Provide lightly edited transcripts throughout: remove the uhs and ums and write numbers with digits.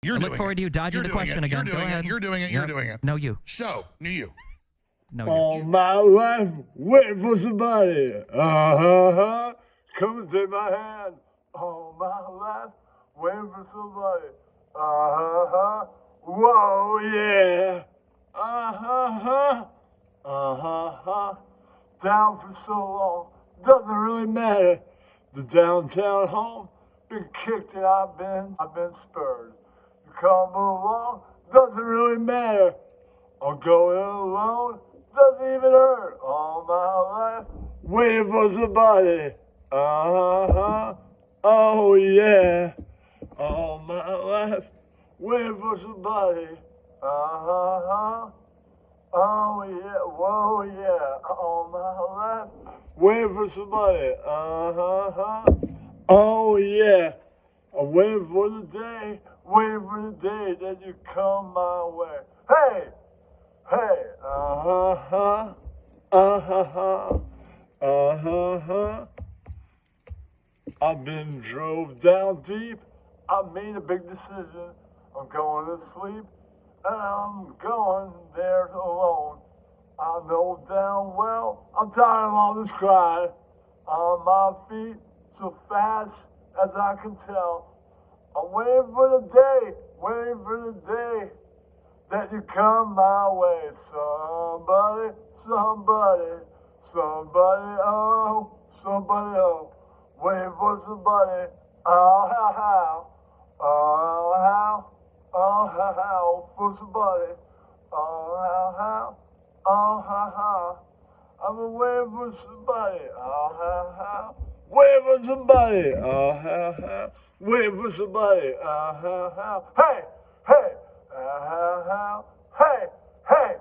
You're I doing look forward to you dodging the question again. Go ahead. You're doing it. You're doing it. No, you. So, you. No, you. All my life, waiting for somebody. Come and take my hand. All my life, waiting for somebody. Whoa, yeah. Down for so long, doesn't really matter. The downtown home, been kicked and I've been spurred. You come along, doesn't really matter. I'm going alone, doesn't even hurt. All my life, waiting for somebody. Oh yeah. All my life, waiting for somebody. Oh yeah, whoa yeah. All my life, waiting for somebody. Oh yeah. I'm waiting for the day that you come my way. Hey! Hey! I've been drove down deep. I made a big decision. I'm going to sleep, and I'm going there alone. I know damn well I'm tired of all this crying. On my feet, so fast as I can tell. I'm waiting for the day that you come my way. Somebody, waiting for somebody. For somebody. I'm waiting for somebody. Waiting for somebody. Waiting for somebody. Hey, hey. Hey, hey,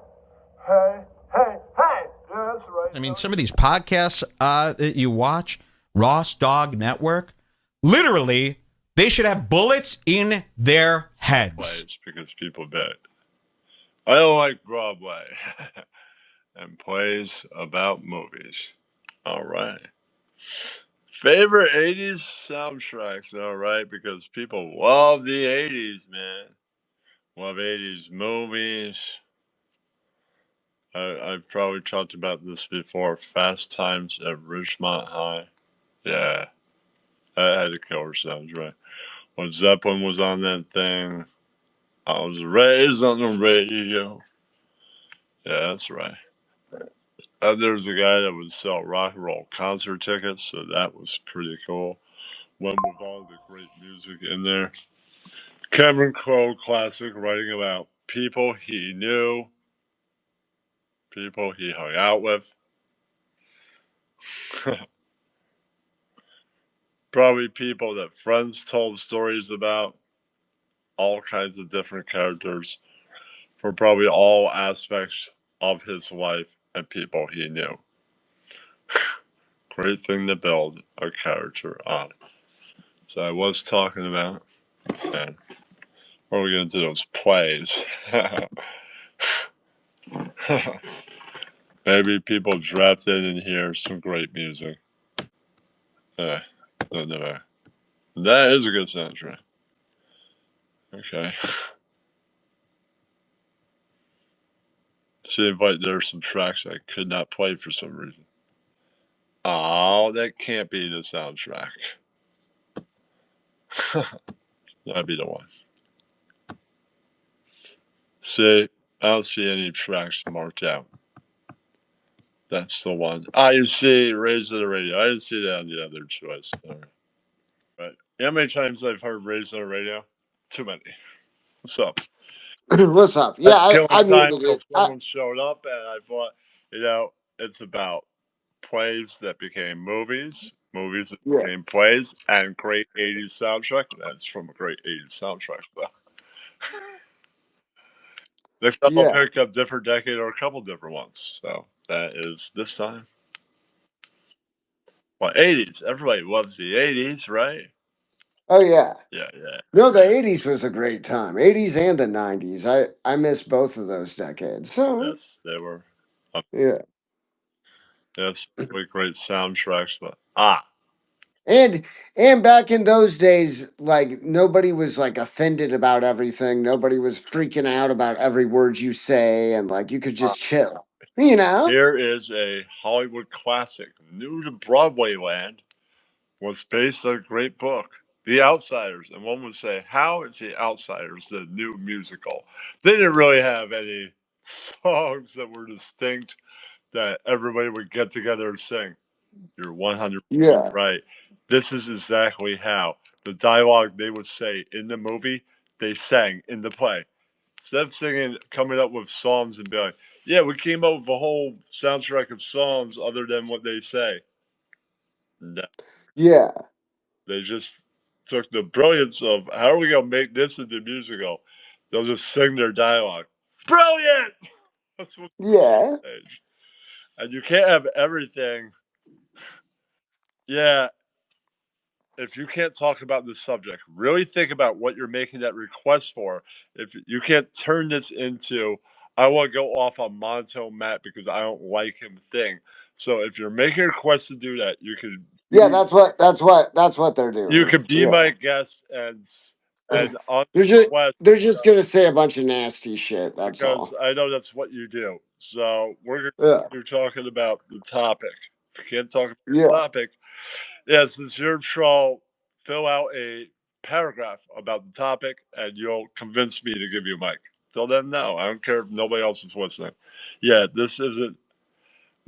hey, hey, hey. Yeah, that's right. I mean, some of these podcasts that you watch, Ross Dog Network, literally, they should have bullets in their heads. Because people bet. I don't like Broadway. And plays about movies. All right. Favorite 80s soundtracks. All right. Because people love the 80s, man. Love 80s movies. I've probably talked about this before. Fast Times at Ridgemont High. Yeah. That had a killer soundtrack. When Zeppelin was on that thing, I was raised on the radio. Yeah, that's right. There's a guy that would sell rock and roll concert tickets, so that was pretty cool. One with all the great music in there. Cameron Crowe classic, writing about people he knew, people he hung out with. Probably people that friends told stories about. All kinds of different characters from probably all aspects of his life and people he knew. Great thing to build a character on. So I was talking about, and what are we going to do? Those plays. Maybe people drafted in here some great music. No. That is a good soundtrack. Okay. Seems like there's some tracks I could not play for some reason. Oh, that can't be the soundtrack. That'd be the one. See, I don't see any tracks marked out. That's the one. You see, Raise on the Radio. I didn't see that on the other choice. All right. Right. You know how many times I've heard Raise on the Radio? Too many. What's up? What's up? Yeah, I time muted till it. someone showed up, and I thought, it's about plays that became movies, movies that Yeah, became plays, and great 80s soundtrack. That's from a great 80s soundtrack, though. Next time I'll yeah. pick a different decade or a couple different ones. So that is this time. Well, 80s. Everybody loves the 80s, right? Oh yeah. Yeah. No, the '80s was a great time. '80s and the '90s. I miss both of those decades. So Yes, they were. yeah, Yes, really great soundtracks. But And back in those days, like nobody was like offended about everything. Nobody was freaking out about every word you say, and like you could just chill. You know? Here is a Hollywood classic, new to Broadway land, was based on a great book, The Outsiders. And one would say, how is The Outsiders the new musical? They didn't really have any songs that were distinct that everybody would get together and sing. You're 100% Yeah. right. This is exactly how the dialogue they would say in the movie, they sang in the play. Instead of singing, coming up with songs and be like, yeah, we came up with a whole soundtrack of songs other than what they say. No, Yeah. they just took the brilliance of how are we going to make this into a musical? They'll just sing their dialogue. Brilliant! That's what Yeah. stage. And you can't have everything. Yeah, if you can't talk about this subject, really think about what you're making that request for. If you can't turn this into, I want to go off on Monto Matt because I don't like him thing. So if you're making a request to do that, Yeah, that's what they're you doing. could be Yeah. my guest and on They're just request they're just gonna say a bunch of nasty shit, that's because all. I know that's what you do. So we're going Yeah. to talking about the topic. If you can't talk about the Yeah. topic, yeah, since you're Shaw, fill out a paragraph about the topic and you'll convince me to give you a mic. Till then, no. I don't care if nobody else is listening. Yeah, this isn't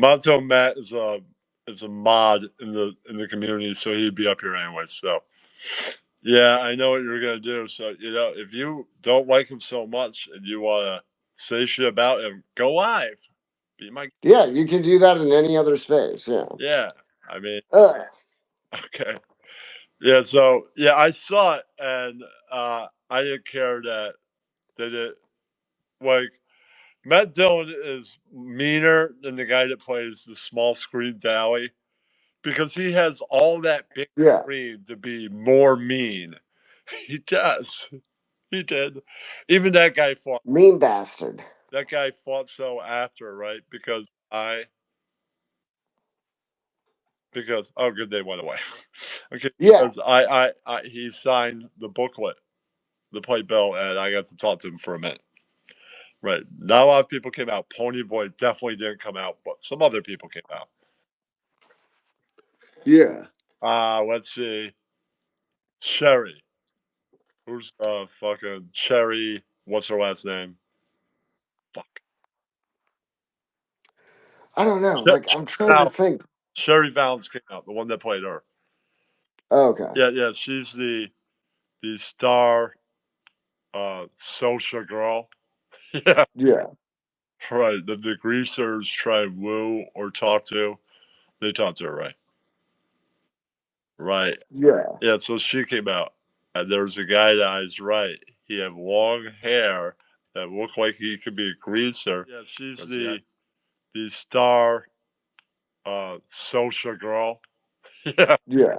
Monto Matt is a mod in the community, so he'd be up here anyway. So yeah, I know what you're gonna do. So if you don't like him so much and you wanna say shit about him, go live. Be my Yeah, you can do that in any other space. Yeah. yeah. I mean, Uh, okay. Yeah, so yeah, I saw it and I didn't care that they did like Matt Dillon is meaner than the guy that plays the small screen Dally because he has all that big yeah. screen to be more mean. He does. He did. Even that guy fought. Mean bastard. That guy fought so after, right? Because oh good they went away. Okay, Yeah. because he signed the booklet, the playbill, and I got to talk to him for a minute. Right. Not a lot of people came out. Ponyboy definitely didn't come out, but some other people came out. Yeah. Let's see. Sherry. Who's fucking Sherry? What's her last name? Fuck. I don't know. Like I'm trying to Val- think. Sherry Valens came out, the one that played her. Okay. Yeah, she's the star social girl. Yeah. Yeah. Right. The greasers try and woo or talk to. They talk to her, right? Right. Yeah. Yeah, so she came out, and there was a guy that I was right. He had long hair that looked like he could be a greaser. Yeah, she's the star social girl. Yeah, Yeah.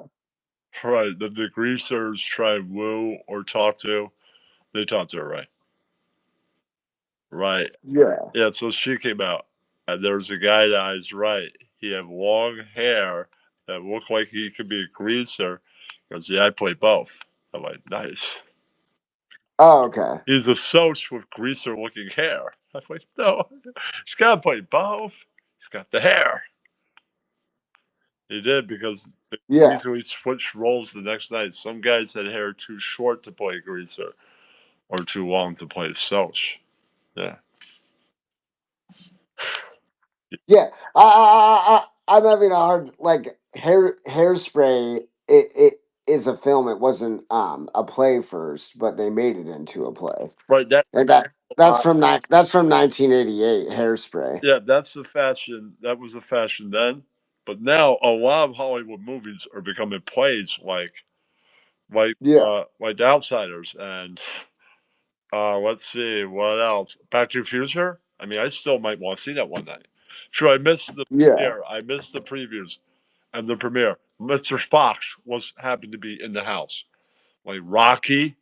right. The greasers try and woo or talk to. They talk to her, right? Right. Yeah. Yeah, so she came out, and there was a guy that I was right. He had long hair that looked like he could be a greaser. He goes, yeah, I play both. I'm like, nice. Oh, okay. He's a Soch with greaser looking hair. I'm like, no, he's got to play both. He's got the hair. He did because they Yeah. easily switched roles the next night. Some guys had hair too short to play greaser or too long to play Soch. Yeah. Yeah. I'm having a hard like hairspray. It is a film. It wasn't a play first, but they made it into a play. Right. And that's from 1988. Hairspray. Yeah, that's the fashion. That was the fashion then. But now a lot of Hollywood movies are becoming plays Yeah. like The Outsiders and let's see what else. Back to the Future. I mean, I still might want to see that one night. Sure, I missed the Yeah. premiere. I missed the previews and the premiere. Mr. Fox was happened to be in the house. Like Rocky.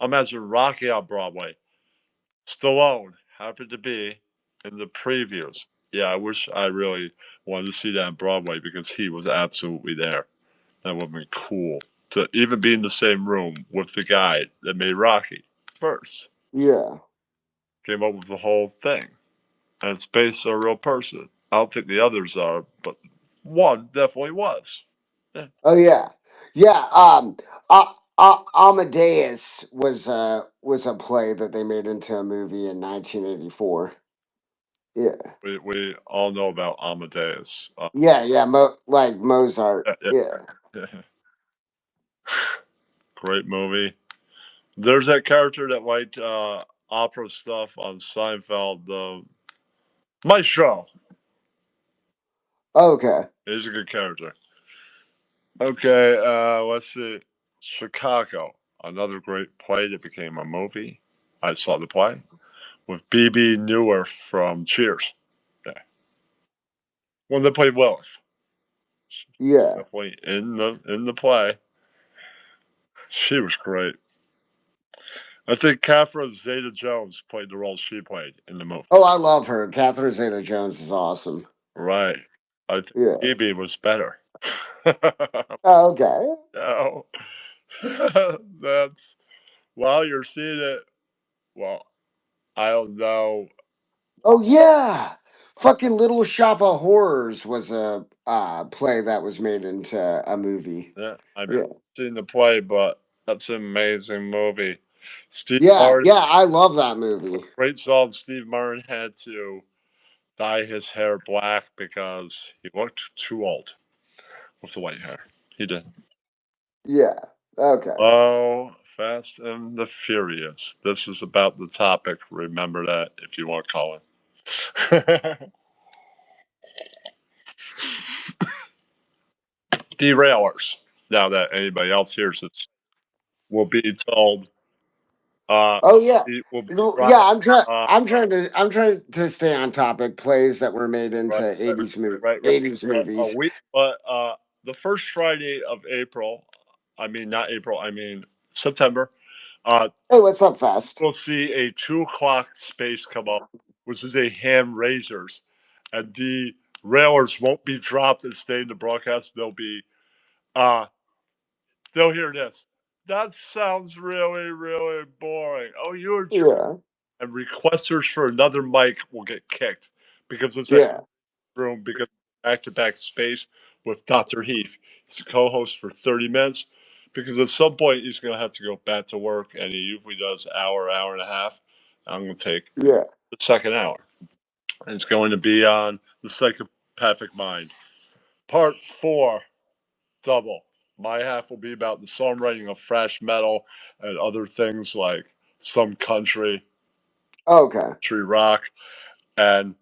Imagine Rocky on Broadway. Stallone happened to be in the previews. Yeah, I wish I really wanted to see that on Broadway because he was absolutely there. That would have been cool to even be in the same room with the guy that made Rocky first. Yeah. Came up with the whole thing. And it's based on a real person. I don't think the others are, but one definitely was. Yeah. Oh yeah. Yeah. Amadeus was a play that they made into a movie in 1984. Yeah. We all know about Amadeus. Yeah. Yeah. Like Mozart. Yeah, Yeah. yeah. Great movie. There's that character that liked opera stuff on Seinfeld, Maestro. Okay. He's a good character. Okay, let's see. Chicago, another great play that became a movie. I saw the play with BB Newer from Cheers. Yeah, one that played Willis. Yeah. Definitely in the play. She was great. I think Catherine Zeta-Jones played the role she played in the movie. Oh, I love her. Catherine Zeta-Jones is awesome. Right. I think Yeah. BB was better. Oh, okay. No. That's while you're seeing it. Well, I don't know. Oh yeah. Fucking Little Shop of Horrors was a play that was made into a movie. Yeah, I've Yeah. seen the play, but that's an amazing movie. Steve Yeah. Martin, Yeah. I love that movie. great song. Steve Martin had to dye his hair black because he looked too old with the white hair. He did. Yeah. Okay. Oh, Fast and the Furious. This is about the topic. Remember that if you want to call it. Derailers. Now that anybody else hears it, will be told. Oh yeah. It will be Yeah, right. I'm trying to stay on topic. Plays that were made into Right. 80s But a movies. week, but the first Friday of April. I mean, not April. I mean September. Uh, Hey, what's up, Fest? we'll see a 2 o'clock space come up, which is a hand raisers, and the railers won't be dropped and stay in the broadcast. Uh they'll hear this. That sounds really, really boring. Oh, you're Yeah. and requesters for another mic will get kicked because it's a Yeah. room because back to back space with Dr. Heath. He's a co host for 30 minutes because at some point he's going to have to go back to work and he usually does hour and a half. I'm going to take Yeah. the second hour. And it's going to be on the psychopathic mind. Part 4, double. My half will be about the songwriting of thrash metal and other things like some country Okay. rock, and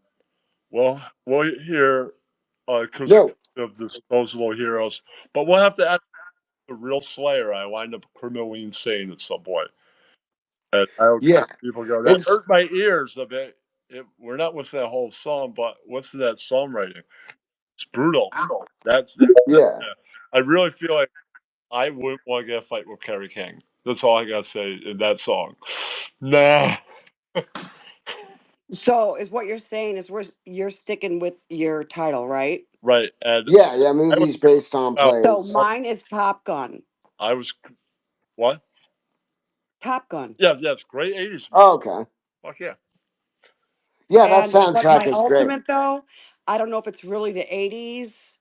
we'll hear No. of disposable heroes, but we'll have to add the real Slayer. I wind up criminally insane at some point, and I don't Yeah. people go that It's hurt my ears a bit. We're not listening to that whole song, but what's that songwriting? It's brutal. yeah. Yeah. I really feel like I wouldn't want to get a fight with Kerry King. That's all I gotta say in that song. Nah. So is what you're saying is you're sticking with your title, right? Right, and Yeah. Yeah. I was Movies based on out. So plays. mine is Top Gun. I was what? Top Gun. Yes, great 80s. Okay. Fuck yeah. Yeah, that But soundtrack my is great. ultimate though, I don't know if it's really the 80s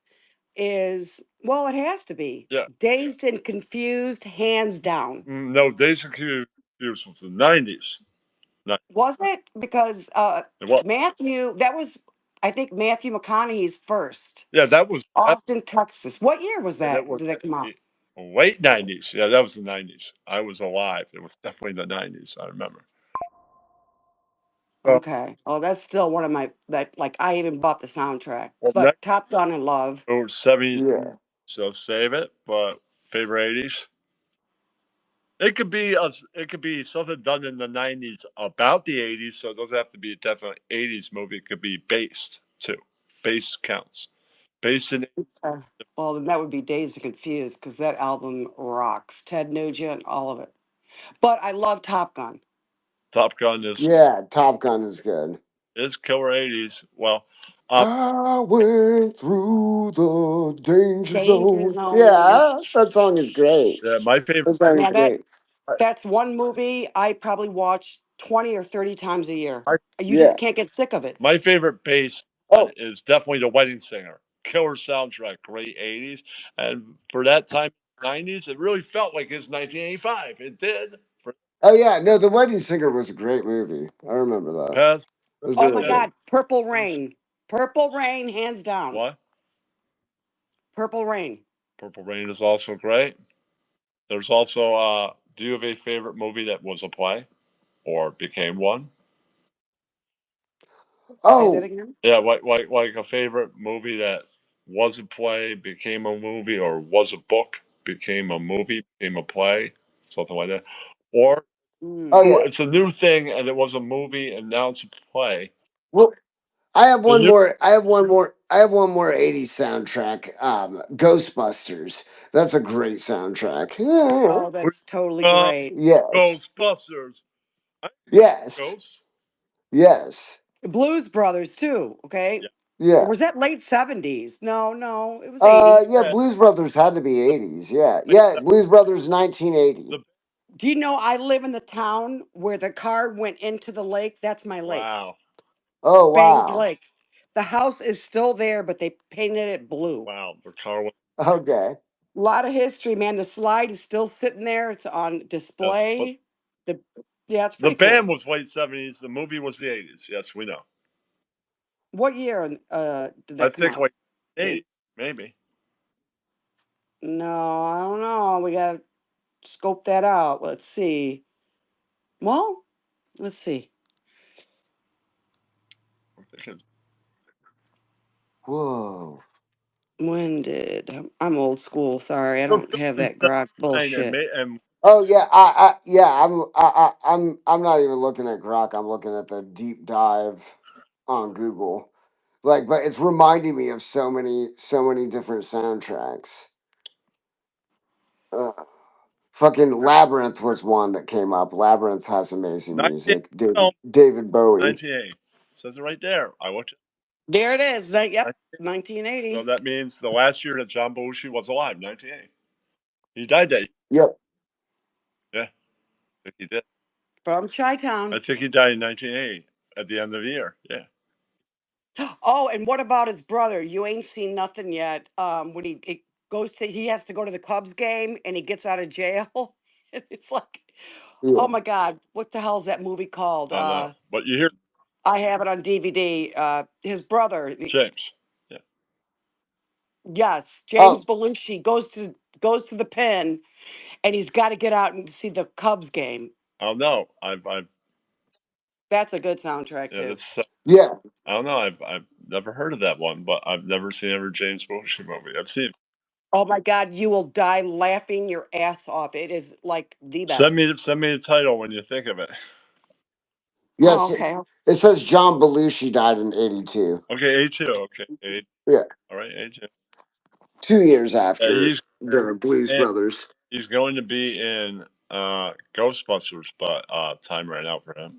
is well, it has to be. Yeah. Dazed and Confused, hands down. No, Days of Confused was the 90s. Was it? Because It was. Matthew, that was I think Matthew McConaughey's first. Yeah, that was Austin, Texas. What year was that that? was Did that come out? the late 90s. Yeah, that was the 90s. I was alive. It was definitely the 90s. I remember. So, Okay. Oh, that's still one of my that like I even bought the soundtrack. well, next But Top Gun in Love. 70s, Yeah. so save it. But favorite 80s. It could be something done in the 90s about the 80s, so it doesn't have to be a definite 80s movie. It could be based too. Based counts. Based in Well, then that would be Dazed and Confused because that album rocks. Ted Nugent, all of it. But I love Top Gun. Top Gun Yeah. Top Gun is good. is killer 80s. Well, I went through the danger Danger zone. Zone. Yeah, that song is great. Yeah, my favorite. That song is Yeah, great. that's one movie I probably watch 20 or 30 times a year. My, You Yeah. just can't get sick of it. my favorite bass Oh, is definitely The Wedding Singer. Killer soundtrack, great 80s. And for that time, 90s, it really felt like it's 1985. It did. For oh yeah. No, The Wedding Singer was a great movie. I remember that. past, It was Oh really my good. God, Purple Rain. Purple Rain, hands down. what? Purple Rain. Purple Rain is also great. There's also, do you have a favorite movie that was a play or became one? Say that Oh, again. Yeah, like a favorite movie that was a play, became a movie, or was a book, became a movie, became a play, something like that. Or oh Mm. yeah. it's a new thing and it was a movie and now it's a play. Well, I have The one new more. I have one more '80s soundtrack. Ghostbusters. That's a great soundtrack. Yeah. Oh, that's totally uh, great. Yes. Ghostbusters. I Yes. Ghosts. Yes. Blues Brothers too. Okay, Yeah. or Yeah. was that late 70s? No, no, it was 80s. Yeah. Yeah. Blues Brothers had to be '80s. Yeah. Like Yeah. that. Blues Brothers 1980. The Do you know I live in the town where the car went into the lake? That's my lake, wow, Oh Bangs wow. Lake. The house is still there, but they painted it blue. wow. The car was Okay. A lot of history, man. The slide is still sitting there. It's on yes, but display. The Yeah, it's the pretty band cool. was late 70s. The movie was the 80s. Yes, we know. What year did I that come think out? like 80s, maybe. No, I don't know. We gotta scope that out. Let's see. Well, let's see. I think it's Whoa. When did I'm old school? Sorry, I don't have that grok 79 bullshit. and Oh yeah. Yeah. I'm not even looking at Grok. I'm looking at the deep dive on Google. Like, but it's reminding me of so many different soundtracks. Fucking Labyrinth was one that came up. Labyrinth has amazing 98. music. Oh, David Bowie. 1980. Says it right there. I watched There it is. Yep, it. So 1980. that means the last year that John Belushi was alive, 1980. He died that year. Yep. Yeah, I think he did. From I Chi-Town. think he died in 1980 at the end of the year. Yeah. Oh, and what about his brother? You ain't seen nothing yet. When he has to go to the Cubs game and he gets out of jail. It's like, Yeah. oh my God, what the hell is that movie called? I don't know. But you hear I have it on DVD. His brother, James. Yeah. yes, Oh James Belushi goes to the pen, and he's got to get out and see the Cubs game. I don't know. That's a good soundtrack Yeah, too. that's, yeah. I don't know. I've never heard of that one, but I've never seen every James Belushi movie. I've seen. Oh my God, you will die laughing your ass off. It is like the Send me best. the title when you think of it. Oh, Yes. okay. It says John Belushi died in '82. Okay, A2. Okay, Yeah. all right, A2. 2 years Yeah, after the Blues and Brothers. he's going to be in Ghostbusters, but time ran out for him.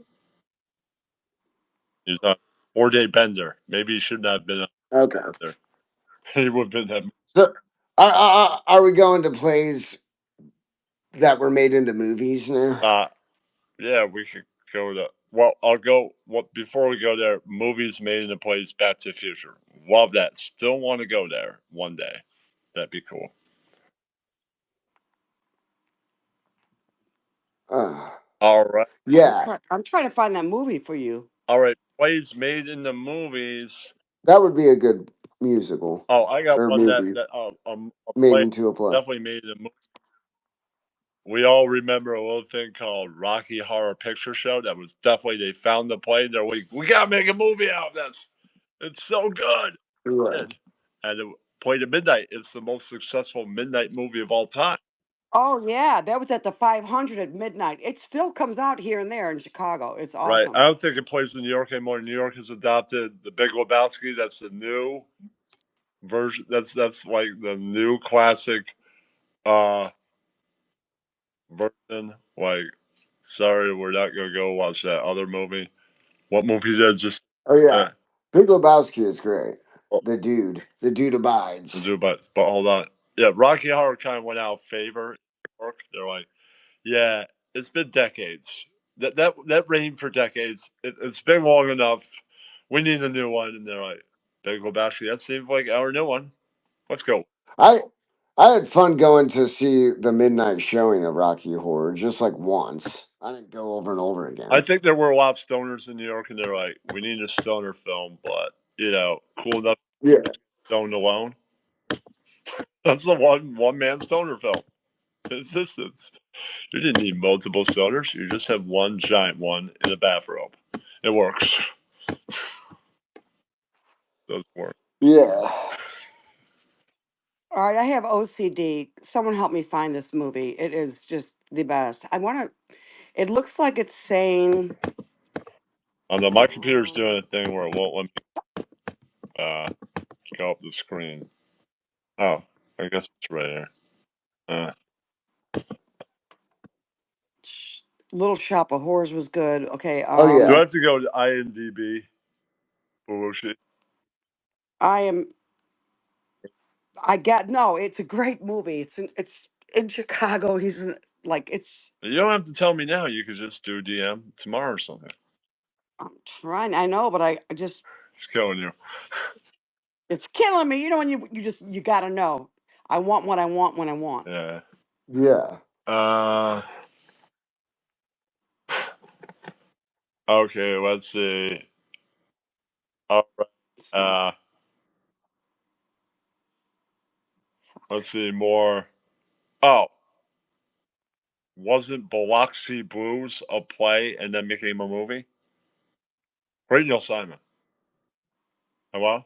He's on 4-day bender. Maybe he should not have been on Okay. there. He would have been that. So, are we going to plays that were made into movies now? Yeah, we could go to. Well, I'll go. What before we go there? Movies made into plays. Back to the Future. Love that. Still want to go there one day. That'd be cool. Uh, All right. yeah, I'm trying to find that movie for you. All right. Plays made into movies. that would be a good musical Oh, I got or one that movie a made play into a play. definitely made a movie. We all remember a little thing called Rocky Horror Picture Show. That was definitely they found the play and they're like, we gotta make a movie out of this. It's so good. Right. And it played at midnight. It's the most successful midnight movie of all time. Oh yeah, that was at the 500 at midnight. It still comes out here and there in Chicago. It's Right. I awesome. don't think it plays in New York anymore. New York has adopted The Big Lebowski. That's the new version. That's like the new classic uh version. Like, sorry, we're not gonna go watch that other movie. What movie did just Oh yeah. uh, Big Lebowski is great. Well, The dude we'll abides. do, but hold on. Yeah, Rocky Horror kind of went out of favor. They're like, yeah, it's been decades. That reigned for decades. It's been long enough. We need a new one. And they're like, Big Lebowski. That seems like our new one. Let's go. I I had fun going to see the midnight showing of Rocky Horror just like once. I didn't go over and over I again. think there were a lot of stoners in New York, and they're like, we need a stoner film, but cool enough Yeah, stoned alone. That's the one man stoner film in existence. You didn't need multiple stoners. You just have one giant one in a bathrobe. It works. Does work. yeah. All right, I have OCD. Someone help me find this movie. It is just the best. I want to. It looks like it's saying. I know my computer's doing a thing where it won't let me go up the screen. Oh, I guess it's right here. Little Shop of Horrors was good. Okay. Oh Do I yeah. have to go to IMDb? Bullshit. I am. I get no. It's a great movie. It's in Chicago. He's in, like it's. You don't have to tell me now. You could just do DM tomorrow or something. I'm trying. I know, but I just It's killing you. it's killing me. You know when you gotta know. I want what I want when I want. Yeah. Yeah. Okay, let's see. All right. So, Let's see more. Oh, wasn't Biloxi Blues a play and then became a movie? Great Neil Simon. Hello?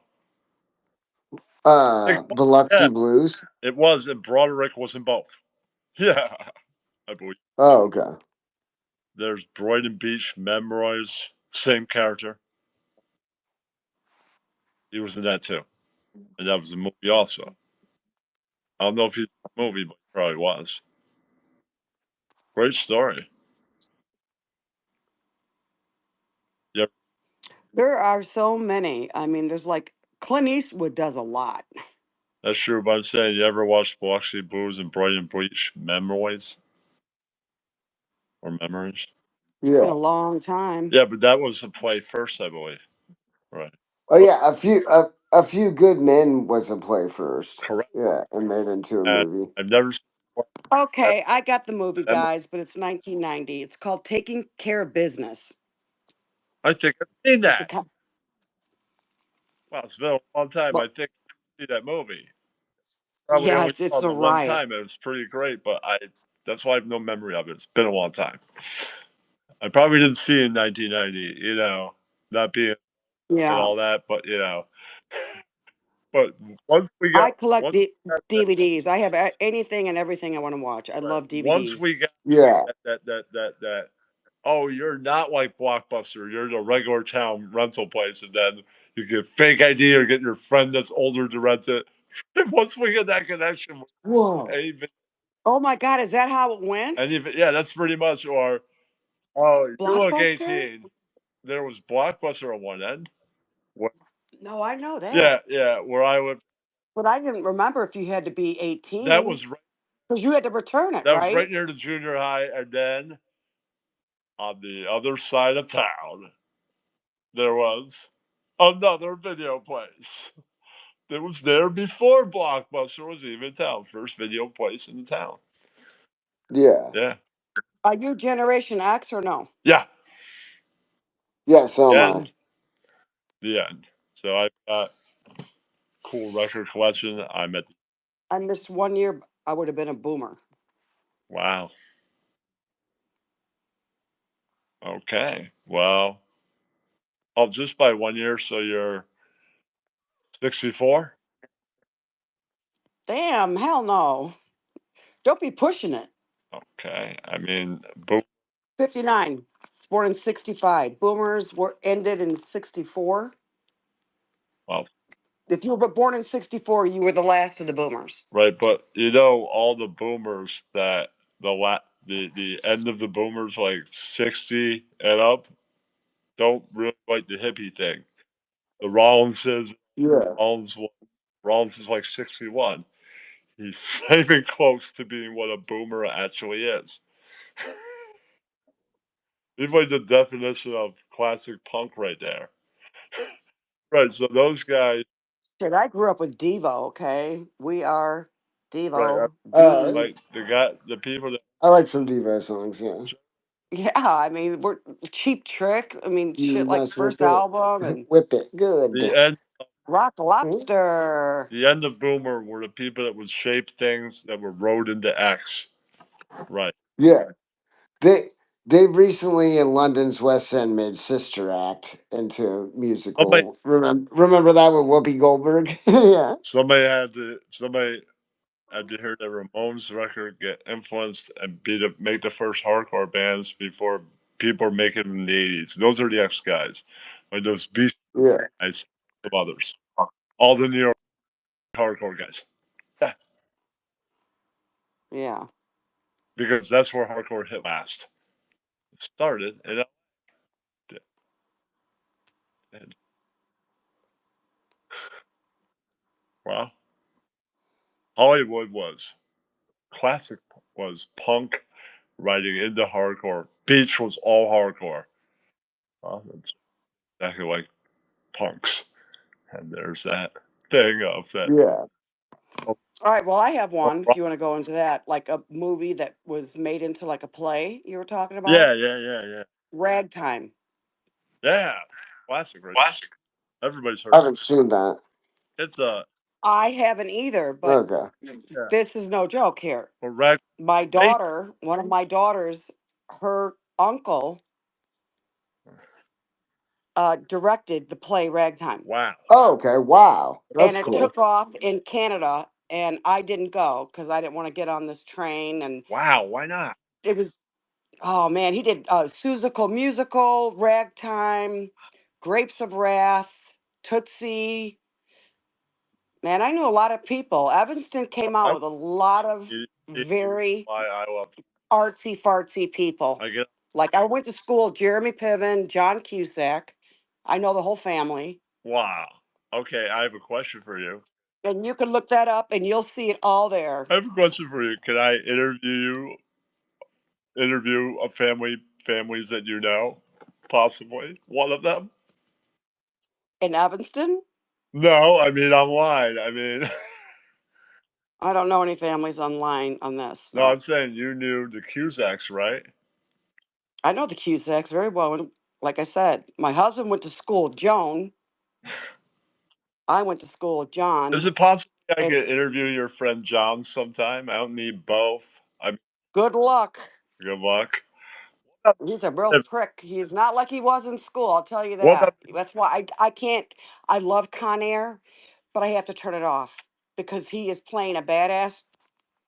Biloxi Yeah, Blues. it was, and Broderick was in both. Yeah, I believe. Oh, okay. There's Brighton Beach Memoirs, same character. He was in that too, and that was a movie also. I don't know if he's in the movie, but he probably was. Great story. Yeah, there are so many. I mean, there's like Clint Eastwood does a lot. that's true. But I'm saying, you ever watched Biloxi Blues and Brighton Beach Memoirs or Memories? It's been Yeah. a long time. Yeah, but that was a play first, I believe. Right. Oh But yeah. A few good men was a play first. correct. Yeah, and made into a And movie. I've never seen that. Okay, I got the movie, that movie. guys, but it's 1990. It's called Taking Care of Business. I think I've seen It's a that. Wow, it's been a long time. I well, think I've seen that movie. Probably yeah, only it's saw it a the one riot. time. It was pretty great, but that's why I have no memory of it. It's been a long time. I probably didn't see it in 1990. Not being and Yeah, all that, but but once we got I collect once we got that, DVDs. I have anything and everything I want to watch. I right, love once we DVDs. got Yeah. that oh, you're not like Blockbuster. You're the regular town rental place, and then you get fake ID or get your friend that's older to rent it. And once we get that connection, Whoa. even Oh my God, is that how it went? yeah, that's pretty much. Or oh, you look Blockbuster? 18. There was Blockbuster on one end. Where, No, I know yeah, that. yeah, where I lived, But I didn't remember if you had to be that 18 was right, because you had to return it, that was right right? near the junior high, and then on the other side of town, there was another video place. It was there before Blockbuster was even in town. First video place in the town. Yeah. Yeah. Are you Generation X or no? Yeah. Yeah, so The am I. end. The end. So I've got cool record collection. I'm at I missed 1 year. I would have been a boomer. wow. Okay. Well, oh, just by 1 year, so you're 64? Damn, hell no. Don't be pushing it. Okay. I mean, boom. 59. It's born in 65. Boomers were ended in 64. Well, If you were born in 64, you were the last of the boomers. right, but all the boomers that the end of the boomers, like 60 and up, don't really like the hippie thing. The Rollinses, Yeah. Rollins is like 61. He's not even close to being what a boomer actually is. He's like the definition of classic punk right there. Right, so those guys, Shit, I grew up with Devo. Okay, we are right, Devo. Uh, like the people that I like some Devo songs. Yeah. Yeah, I mean, we're Cheap Trick. I mean, You shit like must whip first it, album and whip it good. the end Rock Hmm? Lobster. the end of boomer were the people that would shape things that were wrote into X. Right. Yeah. They recently in London's West End made Sister Act into a Somebody musical. Remember that with Whoopi Goldberg? Yeah. somebody had to hear the Ramones record get influenced and make the first hardcore bands before people were making them in the 80s. Those are the X guys. Like those Beast Yeah. guys, of others. All the New York hardcore guys. Yeah, Yeah. because that's where hardcore hit last. It started and well, Hollywood was classic was punk writing into hardcore. Beach was all hardcore. Well, that's exactly like punks. And there's that thing of that. Yeah. Oh, All right. Well, I have oh, one. If you want to go into that, like a movie that was made into like a play. You were talking about yeah. Ragtime. Yeah. Classic, right? Everybody's I heard. haven't seen that. It's I haven't either, but Okay. yeah. this is no joke here. Well, rag. My Hey. daughter, one of my daughters, her uncle directed the play Ragtime. Wow. Oh, okay. Wow. And That's it cool. took off in Canada, and I didn't go because I didn't want to get on this train. And Wow. Why not? it was, oh man, he did Seussical Musical, Ragtime, Grapes of Wrath, Tootsie. Man, I knew a lot of people. Evanston came out I, with a lot of you, you, very I love. artsy fartsy people. I get. Like I went to school, Jeremy Piven, John Cusack. I know the whole family. Wow. Okay, I have a question for you. And you can look that up and you'll see it all there. I have a question for you. Can I interview a families that you know? Possibly one of them. In Evanston, No, I mean online. I mean, I don't know any families online on this. no, I'm No. saying you knew the Cusacks, right? I know the Cusacks very well. And like I said, my husband went to school with Joan. I went to school with Is John. it possible I And could interview your friend John sometime? I don't need both. I good luck. good luck. He's a real If, prick. He's not like he was in school. I'll tell you what that. about That's why I can't. I love Con Air, but I have to turn it off because he is playing a badass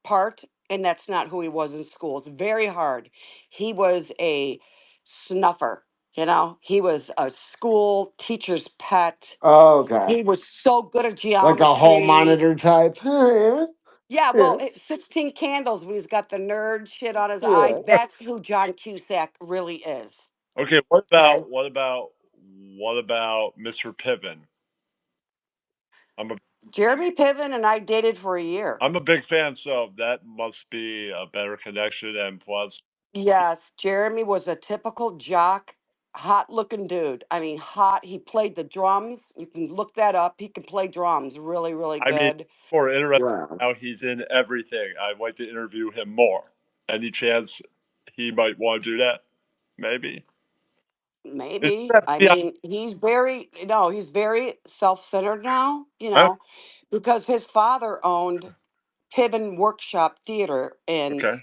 part, and that's not who he was in school. It's very hard. He was a snuffer. You know, he was a school teacher's pet. Oh, okay. He was so good at Like a hall geometry. monitor type. Yeah. Yeah, well, Yeah. 16 Candles when he's got the nerd shit on his eyes. Yeah. That's who John Cusack really is. okay? Okay. What about Mr. Piven? I'm a Jeremy Piven and I dated for a year. I'm a big fan, so that must be a better connection. And plus, Yes, Jeremy was a typical jock, hot looking dude. I mean, hot. He played the drums. You can look that up. He can play drums really, really I mean, good. more interesting Wow. how he's in everything. I'd like to interview him more. Any chance he might want to do that? Maybe. It's Maybe. that I yeah. mean, he's very, no, he's very self centered now, Oh, because his father owned Piven Workshop Theater in okay.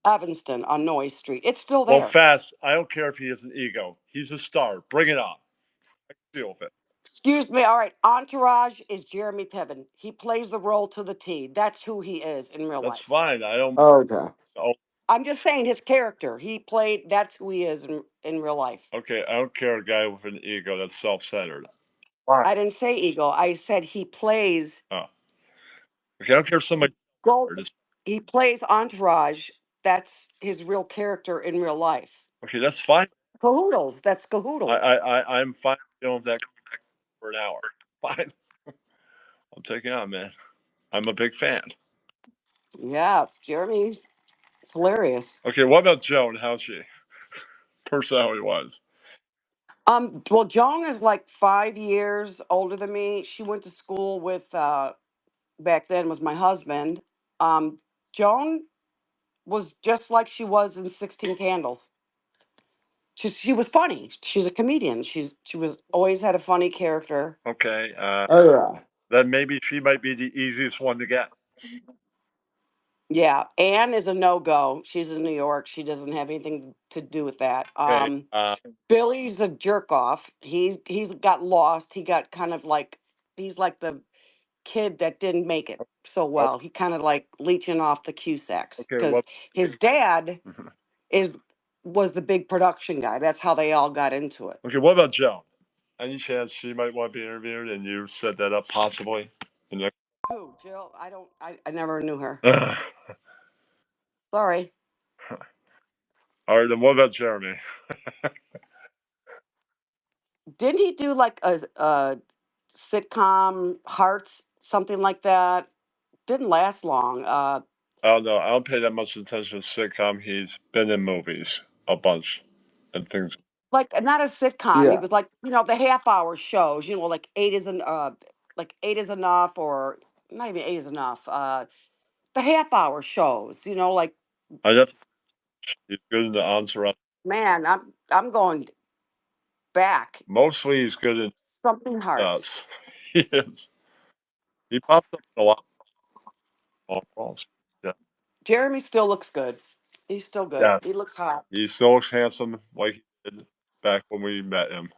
Evanston on Noy Street. It's still Well, there. fast. I don't care if he has an ego. He's a star. Bring it on. I can deal with it. Excuse me. All right. Entourage is Jeremy Piven. He plays the role to the T. That's who he is in real That's life. fine. I don't. Okay. Oh, I'm just saying his character. He played, that's who he is in real life. okay. I don't care a guy with an ego that's self-centered. Fine. I didn't say Eagle. I said he plays Oh, okay. I don't care if somebody. Gold. He plays Entourage. That's his real character in real life. Okay, that's fine. Cahoodles. That's Cahoodles. I'm fine dealing with that. for an hour. Fine. I'll take it on, man. I'm a big fan. Yes, Jeremy. It's hilarious. Okay, what about Joan? How's she? Personality wise. Well, Joan is like 5 years older than me. She went to school with back then was my husband. Joan was just like she was in 16 Candles. She was funny. She's a comedian. She was always had a funny character. Okay. Oh yeah. Then maybe she might be the easiest one to get. Yeah, Anne is a no go. She's in New York. She doesn't have anything to do with that. Okay. Billy's a jerk off. He's got lost. He got kind of like he's like the kid that didn't make it so well. He kind of like leeching off the Cusacks Okay. because Well, his dad was the big production guy. That's how they all got into it. okay. What about Joan? Any chance she might want to be interviewed, and you set that up possibly? Who, Jill? I never knew her. All Sorry. right. Then what about Jeremy? Didn't he do like a sitcom, Hearts, something like that? Didn't last long. Oh no, I don't pay that much attention to sitcom. He's been in movies a bunch and things. Like not a sitcom. He Yeah. was like, the half hour shows, like like 8 is enough, or not even 8 is enough. The half hour shows, like I have. He's good in the entourage. man, I'm going back. Mostly, he's good in Something Hearts. us. He is. He pops up in a lot of roles. Yeah. Jeremy still looks good. He's still good. Yeah. He looks hot. He still looks handsome like he did back when we met him.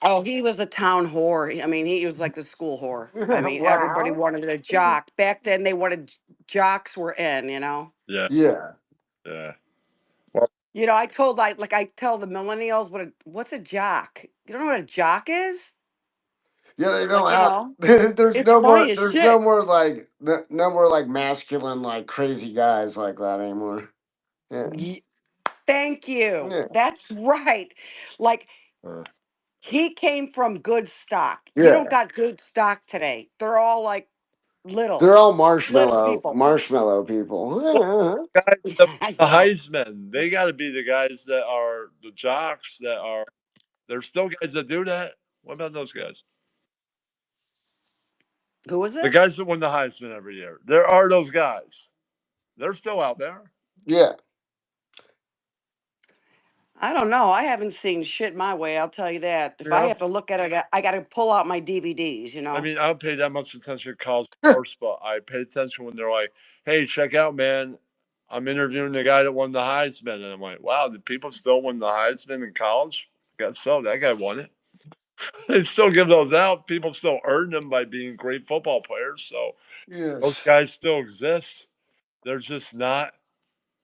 Oh, he was a town whore. I mean, he was like the school whore. I mean, everybody Wow. wanted a jock. Back then, they wanted jocks were in. Yeah. Yeah. Yeah. I tell the millennials what's a jock? You don't know what a jock is? Yeah, they Like, don't have. There's it's no more. funny as There's no shit. more like no more like masculine like crazy guys like that anymore. Yeah. Ye- Thank you. Yeah. That's right. Like, Uh, he came from good stock. You Yeah. don't got good stock today. They're all like little, They're all little marshmallow people. people. guys that the Yeah. Heisman, they got to be the guys that are the jocks that are. There's still guys that do that. What about those guys? Who is The it? guys that win the Heisman every year. There are those guys. They're still out there. Yeah. I don't know. I haven't seen shit my way. I'll tell you that. If I Yeah. have to look at it, I got to pull out my DVDs. I mean, I don't pay that much attention to college sports, but I pay attention when they're like, "Hey, check out, man! I'm interviewing the guy that won the Heisman," and I'm like, "Wow, did people still win the Heisman in college?" Guess so. That guy won it. They still give those out. People still earn them by being great football players. So those Yes. guys still exist. They're just not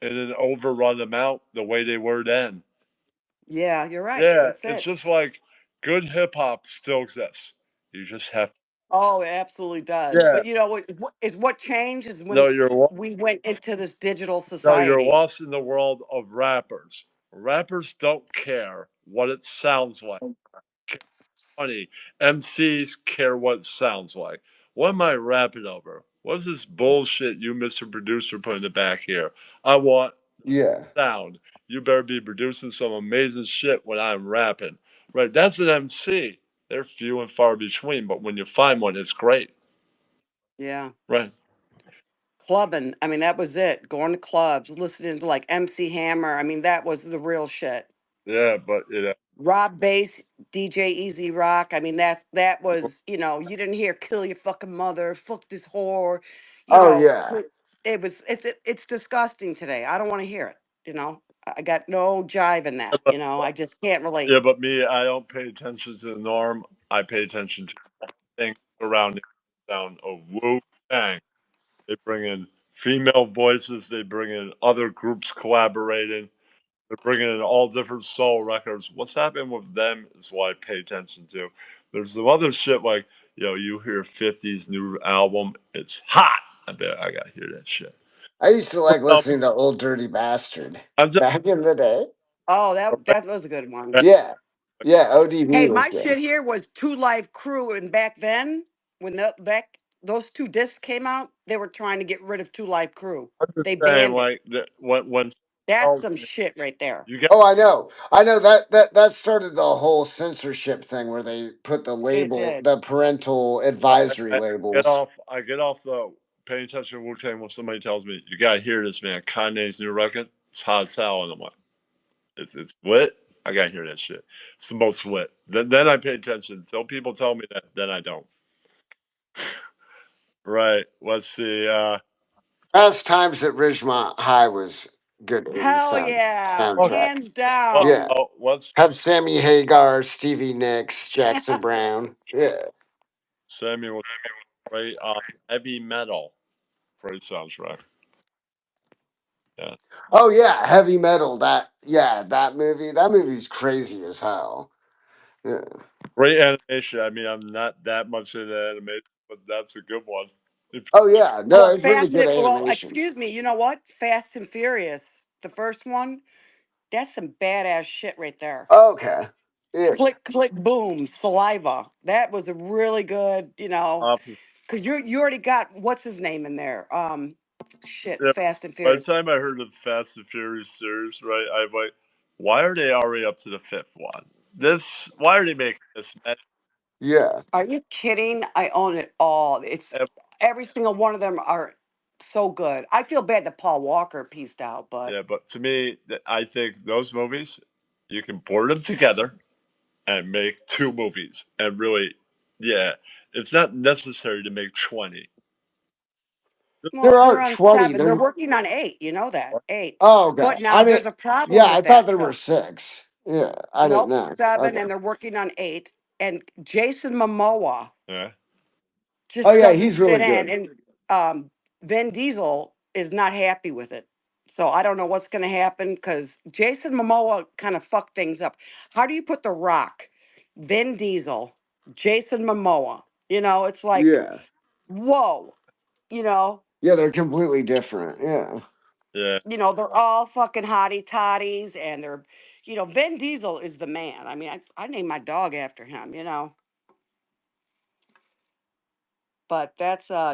in an overrun amount the way they were then. Yeah, you're right. Yeah, That's it's it. just like good hip hop still exists. You just have Oh, it absolutely does. yeah. But what changed is No, when you're we went into this digital no, you're society. lost in the world of rappers. Rappers don't care what it sounds like. Funny. MCs care what it sounds like. What am I rapping over? What's this bullshit you, Mr. Producer, put in the back here? I want Yeah. sound. You better be producing some amazing shit when I'm rapping. Right? That's an MC. They're few and far between, but when you find one, it's great. Yeah. Right? Clubbing. I mean, that was it. Going to clubs, listening to like MC Hammer. I mean, that was the real shit. Yeah, but Rob Bass, DJ Easy Rock. I mean, that was, you didn't hear "kill your fucking mother," "fuck this whore," you Oh know. yeah. It's disgusting today. I don't want to hear it. I got no jive in that. I just can't relate. yeah, but me, I don't pay attention to the norm. I pay attention to things around the sound of Wu Tang. They bring in female voices. They bring in other groups collaborating. They're bringing in all different soul records. What's happening with them is what I pay attention to. There's some other shit like, you hear 50's new album. It's hot. I bet I got to hear that shit. I used to like listening to Old Dirty Bastard I'm just back in the day. Oh, that was a good one. Yeah. Yeah, ODB Hey, was my good. shit here was Two Live Crew, and back then, when those two discs came out, they were trying to get rid of Two Live Crew. I'm just They saying, banned it. like, when That's oh, some shit right there. you got Oh, I know that started the whole censorship thing where they put the It label, did. the parental advisory labels. I get off the paying attention to Wu Tang when somebody tells me you gotta hear this, man. Kanye's new record, it's hot as hell, and I'm like, it's lit. I gotta hear that shit. It's the most lit. Then I pay attention. Until people tell me that, then I don't. Right. Let's see. Fast Times at Ridgemont High was good Hell yeah, soundtrack. hands down. Yeah, Let's had Sammy Hagar, Stevie Nicks, Jackson Brown. Yeah. Sammy was great on heavy metal. Great soundtrack. Yeah. Oh yeah, Heavy Metal. That movie's crazy as hell. Yeah. Great animation. I mean, I'm not that much into animation, but that's a good one. Oh yeah, no, Well, it's really good well, animation. excuse me. You know what? Fast and Furious, the first one. That's some badass shit right there. Okay. Yeah. Click, click, boom, saliva. That was a really good, Opposite. because you already got what's his name in there. Shit, Yeah. Fast and By the Furious. time I heard of the Fast and Furious series, right, I'm like, why are they already up to the fifth one? Why are they making this mess? Yeah. Are you kidding? I own it all. It's every single one of them are so good. I feel bad that Paul Walker pieced out, but Yeah, but to me, I think those movies, you can board them together and make two movies. And really, yeah, it's not necessary to make 20. well, There they're aren't on 20. 7. They're There. working on 8. You know that 8. Oh, But okay. now I didn't. there's a problem Yeah, I with thought that. there were So 6. Yeah, I didn't nope, know. 7, Okay. and they're working on 8. And Jason Momoa Yeah. Oh just yeah, doesn't he's fit really in, good. and Vin Diesel is not happy with it. So I don't know what's going to happen because Jason Momoa kind of fucked things up. How do you put The Rock, Vin Diesel, Jason Momoa? It's like, Yeah. whoa. You know, Yeah, they're completely different. Yeah. Yeah. they're all fucking hottie toddies, and Vin Diesel is the man. I mean, I named my dog after him. But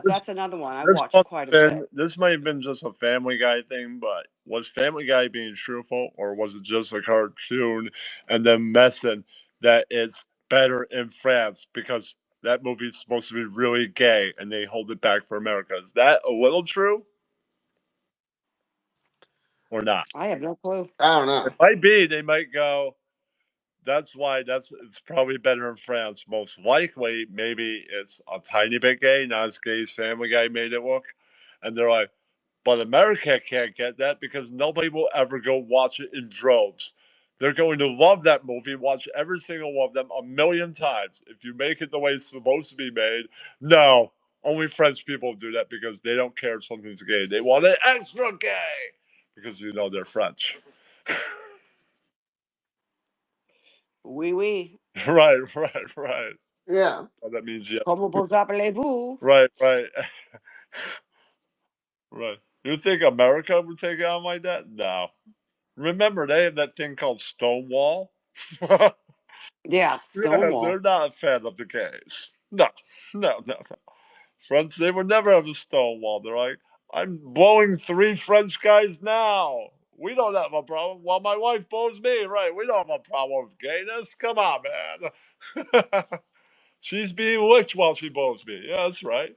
This that's another one I this watched must quite a have bit. been this might have been just a Family Guy thing, but was Family Guy being truthful, or was it just a cartoon and then messing that it's better in France because that movie's supposed to be really gay and they hold it back for America? Is that a little true or not? I have no clue. I don't It know. might be. They might go. That's why it's probably better in France. Most likely, maybe it's a tiny bit gay, not as gay as Family Guy made it look. And they're like, but America can't get that because nobody will ever go watch it in droves. They're going to love that movie, watch every single one of them a million times. If you make it the way it's supposed to be made, no. Only French people do that because they don't care if something's gay. They want it extra gay because they're French. Oui, oui. Right, right, right. Yeah. Well, that means yeah. Comment vous appelez-vous? Right, right, right. You think America would take it on like that? No. Remember, they have that thing called Stonewall. Yeah, Yeah, they're Stonewall. not a fan of the gays. No, no, no, no. French, they would never have a Stonewall. They're like, I'm blowing 3 French guys now. We don't have a problem. Well, my wife blows me, right? We don't have a problem with gayness. Come on, man. She's being licked while she blows me. Yeah, that's right.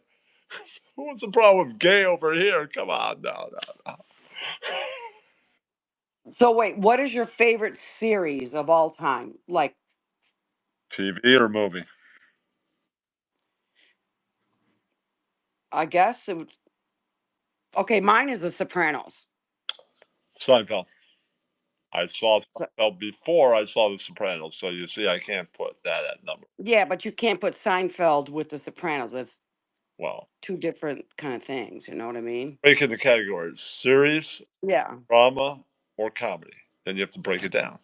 What's the problem with gay over here? Come on, no, no, no. So wait, what is your favorite series of all time? Like, TV or movie? I guess it would. Okay, mine is The Sopranos. Seinfeld. I saw So, Seinfeld before I saw The Sopranos, so you see, I can't put that at number. yeah, but you can't put Seinfeld with The Sopranos. That's Well, two different kind of things. You know what I mean? break into categories: series, Yeah. drama, or comedy. Then you have to break it down,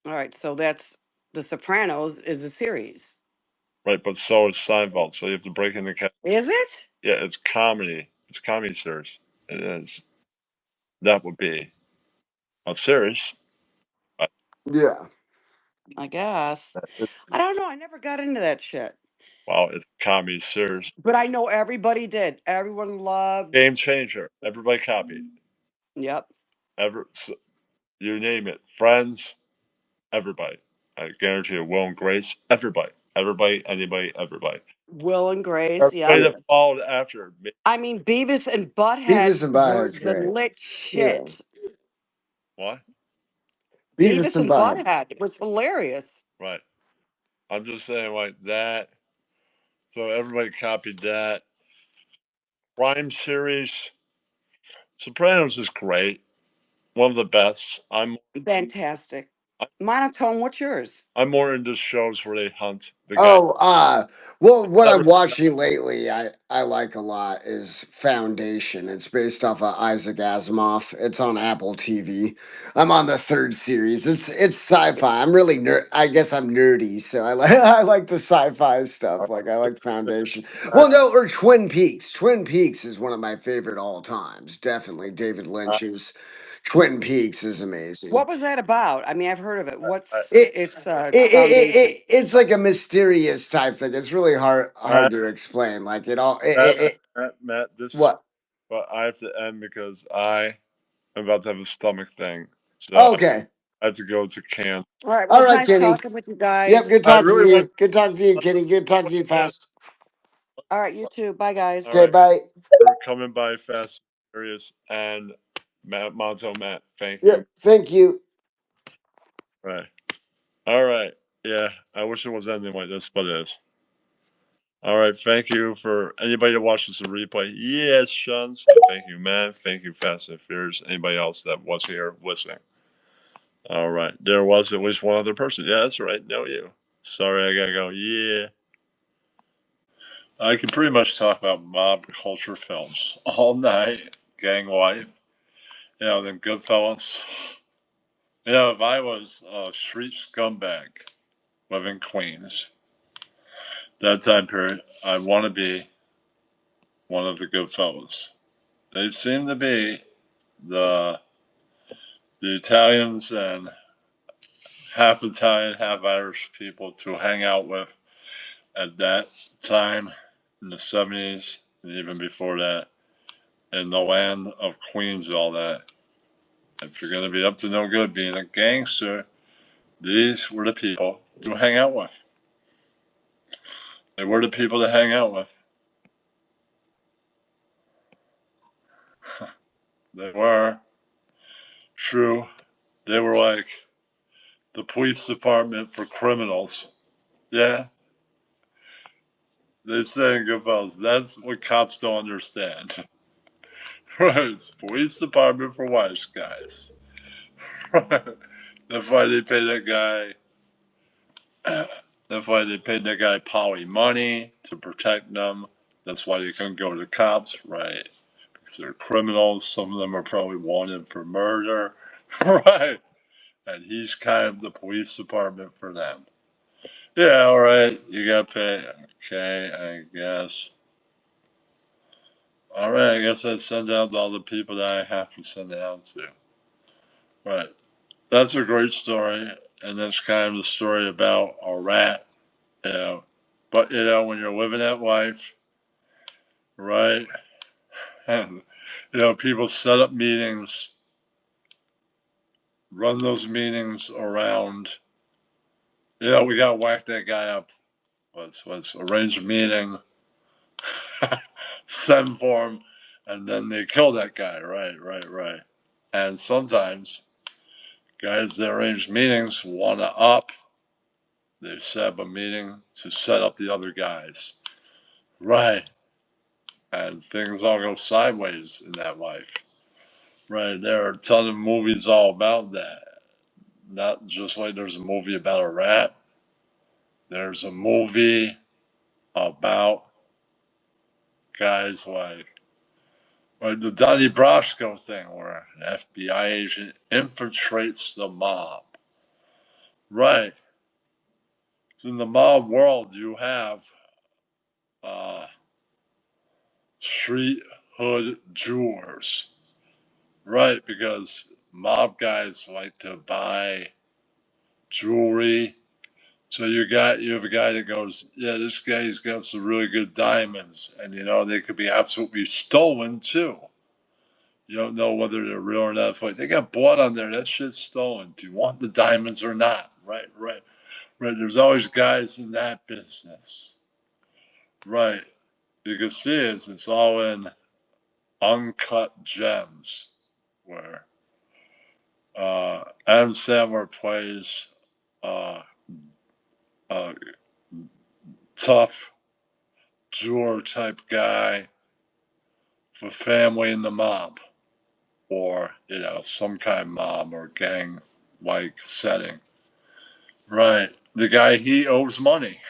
All right. So that's The Sopranos is a series. right? But so is Seinfeld, so you have to break into categories. Is it? Yeah, it's comedy. It's a comedy series. It is. That would be a series. Yeah. I guess. I don't know. I never got into that shit. Wow, it's comedy series. But I know everybody did. Everyone loved. Game changer. Everybody copied. Yep. You name it. Friends, everybody. I guarantee you, Will and Grace, everybody. Everybody, anybody, everybody. Will and Grace. Everybody Yep. that followed after. I mean, Beavis and Beavis Butthead and were Butthead's the great. lit Yeah. shit. What? Beavis Beavis and and Butthead. Butthead was hilarious. Right. I'm just saying, like that. So everybody copied that. Crime series. Sopranos is great. One of the best. Fantastic. Monotone, what's yours? I'm more into shows where they hunt the guy. Oh, well, what Never- I'm watching lately, I like a lot is Foundation. It's based off of Isaac Asimov. It's on Apple TV. I'm on the third series. It's sci-fi. I'm really I guess I'm nerdy, so I like I like the sci-fi stuff. Like I like Foundation. Well, no, or Twin Peaks. Twin Peaks is one of my favorite all times. Definitely David Lynch's Twin Peaks is amazing. What was that about? I mean, I've heard of it. What's It, its foundation? it's like a mysterious type thing. It's really hard Matt, to explain. Like it all. Matt, this is What? but I have to end because I'm about to have a stomach thing. So Okay. I have to go to camp. All right. Well, All it's right, nice Kenny. talking with you Yep. guys. Good I talking to really want you. Good talking to you, Kenny. Good talking to you, Fast. All right. You too. Bye, guys. All Okay. right. Bye. For coming by Fast and Furious and Monto Matt. Thank you. Yep. Thank you. Right. All right. Yeah. I wish it was ending like this, but it is. All right. Thank you for anybody that watches the replay. Yes, Shuns. Thank you, man. Thank you, Fast and Furious. Anybody else that was here listening. All right. There was at least one other person. Yeah, that's right. No, you. Sorry, I gotta go. Yeah. I can pretty much talk about mob culture films all night. Gang life. You know, then Goodfellas. You know, if I was a street scumbag living in Queens, that time period, I want to be one of the good fellas. They seem to be the Italians and half Italian, half Irish people to hang out with at that time in the 70s and even before that in the land of Queens and all that. If you're going to be up to no good being a gangster, these were the people to hang out with. They were the people to hang out with. They were. True. They were like the police department for criminals. Yeah. They say in Goodfellas, that's what cops don't understand. Right. It's police department for wise guys. Right. That's why they pay that guy. That's why they paid that guy Polly money to protect them. That's why they couldn't go to the cops, right? Because they're criminals. Some of them are probably wanted for murder, right? And he's kind of the police department for them. Yeah, all right. You got paid. Okay, I guess. All right, I guess I'd send out to all the people that I have to send it out to. Right. That's a great story. And that's kind of the story about a rat, you know. But, you know, when you're living that life, right? And, you know, people set up meetings, run those meetings around. You know, we got to whack that guy up. Let's arrange a meeting, send for him, and then they kill that guy. Right. And sometimes guys that arrange meetings want to up. They set up a meeting to set up the other guys. Right. And things all go sideways in that life. Right. There are a ton of movies all about that. Not just like there's a movie about a rat. There's a movie about guys like the Donnie Brasco thing, where an FBI agent infiltrates the mob. Right. So in the mob world, you have street hood jewelers. Right, because mob guys like to buy jewelry. So you have a guy that goes, yeah, this guy's got some really good diamonds, and they could be absolutely stolen too. You don't know whether they're real or not. They got blood on there. That shit's stolen. Do you want the diamonds or not? Right. There's always guys in that business. Right. You can see it's all in Uncut Gems, where Adam Sandler plays a tough jeweler type guy for family in the mob, or some kind of mob or gang like setting. Right. The guy, he owes money.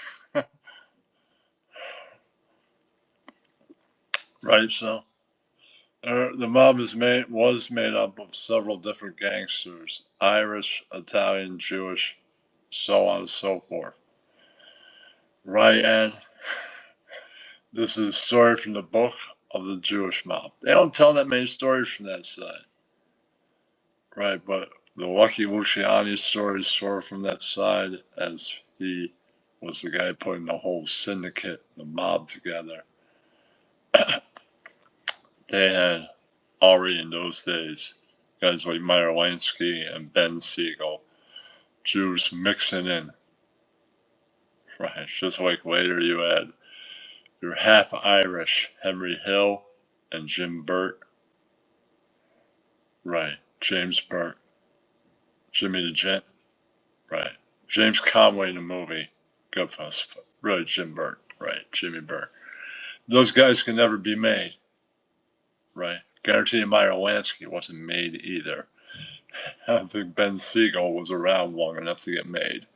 Right. So the mob was made up of several different gangsters: Irish, Italian, Jewish, so on and so forth. Right. And this is a story from the book of the Jewish mob. They don't tell that many stories from that side. Right. But the Lucky Luciani story is sort of from that side, as he was the guy putting the whole syndicate, the mob together. They had already in those days guys like Meyer Lansky and Ben Siegel, Jews mixing in. Right. Just like later you had your half Irish Henry Hill and Jim Burt. Right. James Burt. Jimmy the Gent. Right. James Conway in the movie Goodfellas. Right. Jim Burt. Right. Jimmy Burt. Those guys can never be made. Right. Guarantee you Meyer Lansky wasn't made either. I don't think Ben Siegel was around long enough to get made.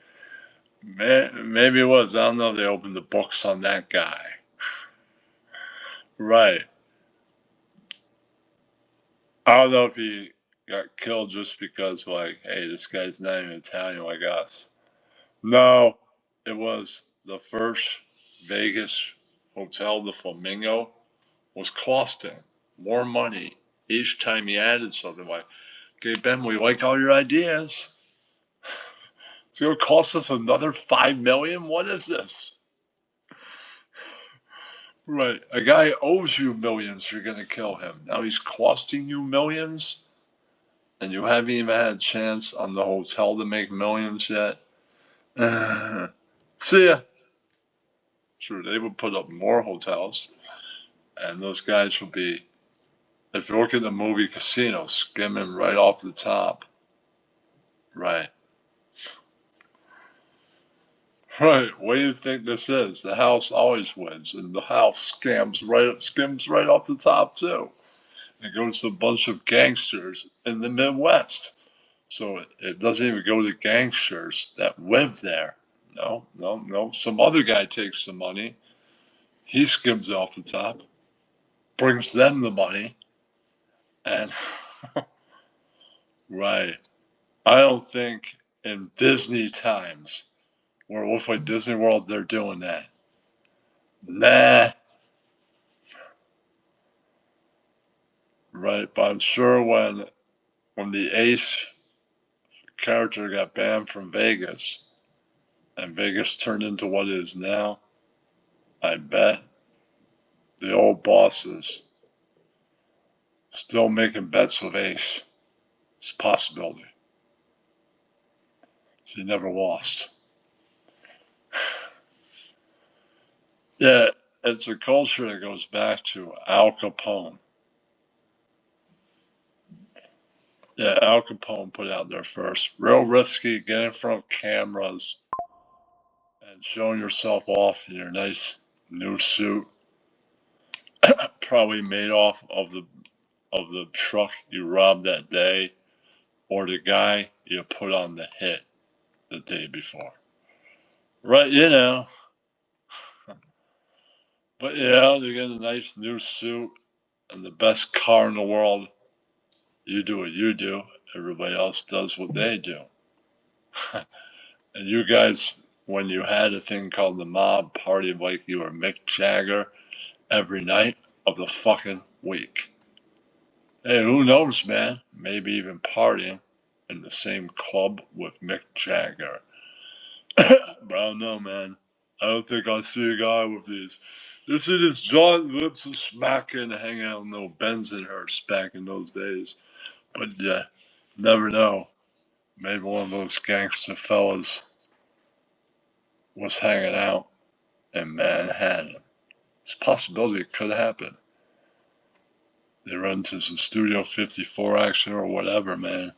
Maybe it was. I don't know. They opened the books on that guy. Right. I don't know if he got killed just because, like, hey, this guy's not even Italian like us. No, it was the first Vegas Hotel, the Flamingo, was costing more money each time he added something. Like, okay, Ben, we like all your ideas. It's going to cost us another $5 million? What is this? Right. A guy owes you millions, you're going to kill him. Now he's costing you millions, and you haven't even had a chance on the hotel to make millions yet. See ya. Sure, they would put up more hotels, and those guys would be, if you look at the movie Casino, skimming right off the top. Right. Right. What do you think this is? The house always wins, and the house skims right off the top too. It goes to a bunch of gangsters in the Midwest. So it doesn't even go to gangsters that live there. No. Some other guy takes the money. He skims off the top, brings them the money, and right. I don't think in Disney times, where it looks like Disney World, they're doing that. Nah. Right. But I'm sure when the Ace character got banned from Vegas, and Vegas turned into what it is now, I bet the old bosses still making bets with Ace. It's a possibility. So he never lost. Yeah, it's a culture that goes back to Al Capone. Yeah, Al Capone put out there first. Real risky, get in front of cameras and showing yourself off in your nice new suit. Probably made off of the truck you robbed that day, or the guy you put on the hit the day before. Right, But yeah, they get a nice new suit and the best car in the world. You do what you do. Everybody else does what they do. And you guys, when you had a thing called the mob, party like you were Mick Jagger every night of the fucking week. Hey, who knows, man? Maybe even partying. in the same club with Mick Jagger. But I don't know, man. I don't think I see a guy with these. This is his giant lips are smacking, hanging out no Bensonhurst back in those days. But yeah, never know. Maybe one of those gangster fellas was hanging out in Manhattan. It's a possibility it could happen. They run into some Studio 54 action or whatever, man.